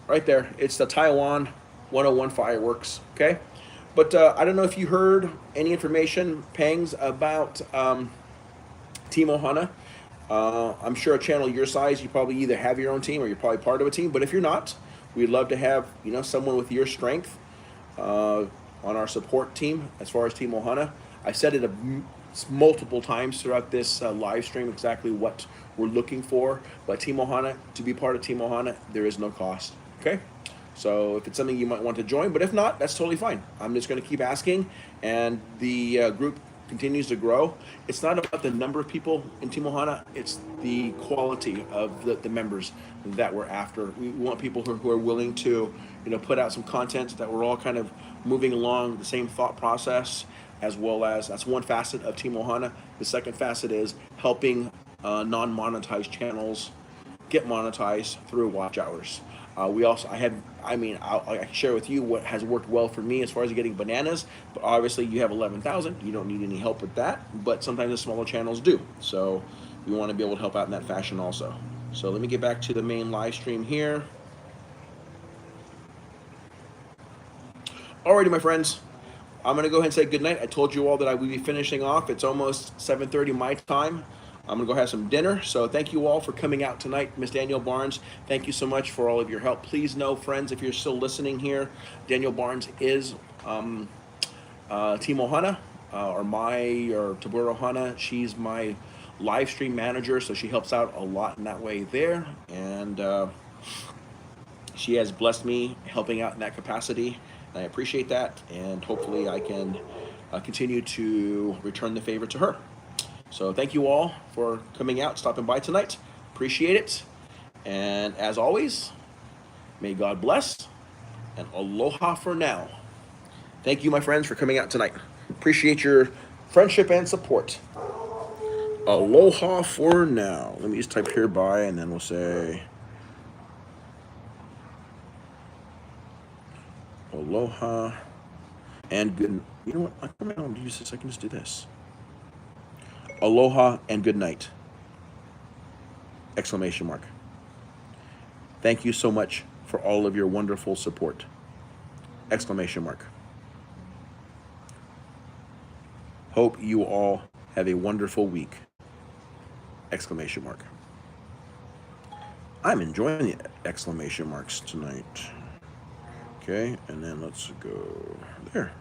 Right there, it's the Taiwan 101 fireworks. Okay, but I don't know if you heard any information, pangs, about Team Ohana. I'm sure a channel your size, you probably either have your own team or you're probably part of a team. But if you're not, we'd love to have someone with your strength on our support team as far as Team Ohana. I said it multiple times throughout this live stream exactly what we're looking for. But Team Ohana, to be part of Team Ohana, there is no cost. Okay, so if it's something you might want to join, but if not, that's totally fine. I'm just going to keep asking, and the group continues to grow. It's not about the number of people in Team Ohana, it's the quality of the members that we're after. We want people who are willing to put out some content, that we're all kind of moving along the same thought process, as well as that's one facet of Team Ohana. The second facet is helping non-monetized channels get monetized through watch hours. We also, I can share with you what has worked well for me as far as getting bananas, but obviously you have 11,000, you don't need any help with that, but sometimes the smaller channels do. So we want to be able to help out in that fashion also. So let me get back to the main live stream here. Alrighty, my friends, I'm gonna go ahead and say goodnight. I told you all that I would be finishing off. It's almost 7:30 my time. I'm gonna go have some dinner. So thank you all for coming out tonight. Miss Danielle Barnes, thank you so much for all of your help. Please know, friends, if you're still listening here, Danielle Barnes is Team Ohana, or Tabura Ohana. She's my live stream manager, so she helps out a lot in that way there. And she has blessed me helping out in that capacity. And I appreciate that. And hopefully I can continue to return the favor to her. So thank you all for coming out, stopping by tonight. Appreciate it. And as always, may God bless, and aloha for now. Thank you, my friends, for coming out tonight. Appreciate your Friendship and support. Aloha for now. Let me just type here bye, and then we'll say aloha and good. You know what? I don't use this. I can just do this. Aloha and good night. Exclamation mark. Thank you so much for all of your wonderful support. Exclamation mark. Hope you all have a wonderful week. Exclamation mark. I'm enjoying the exclamation marks tonight. Okay, and then let's go there.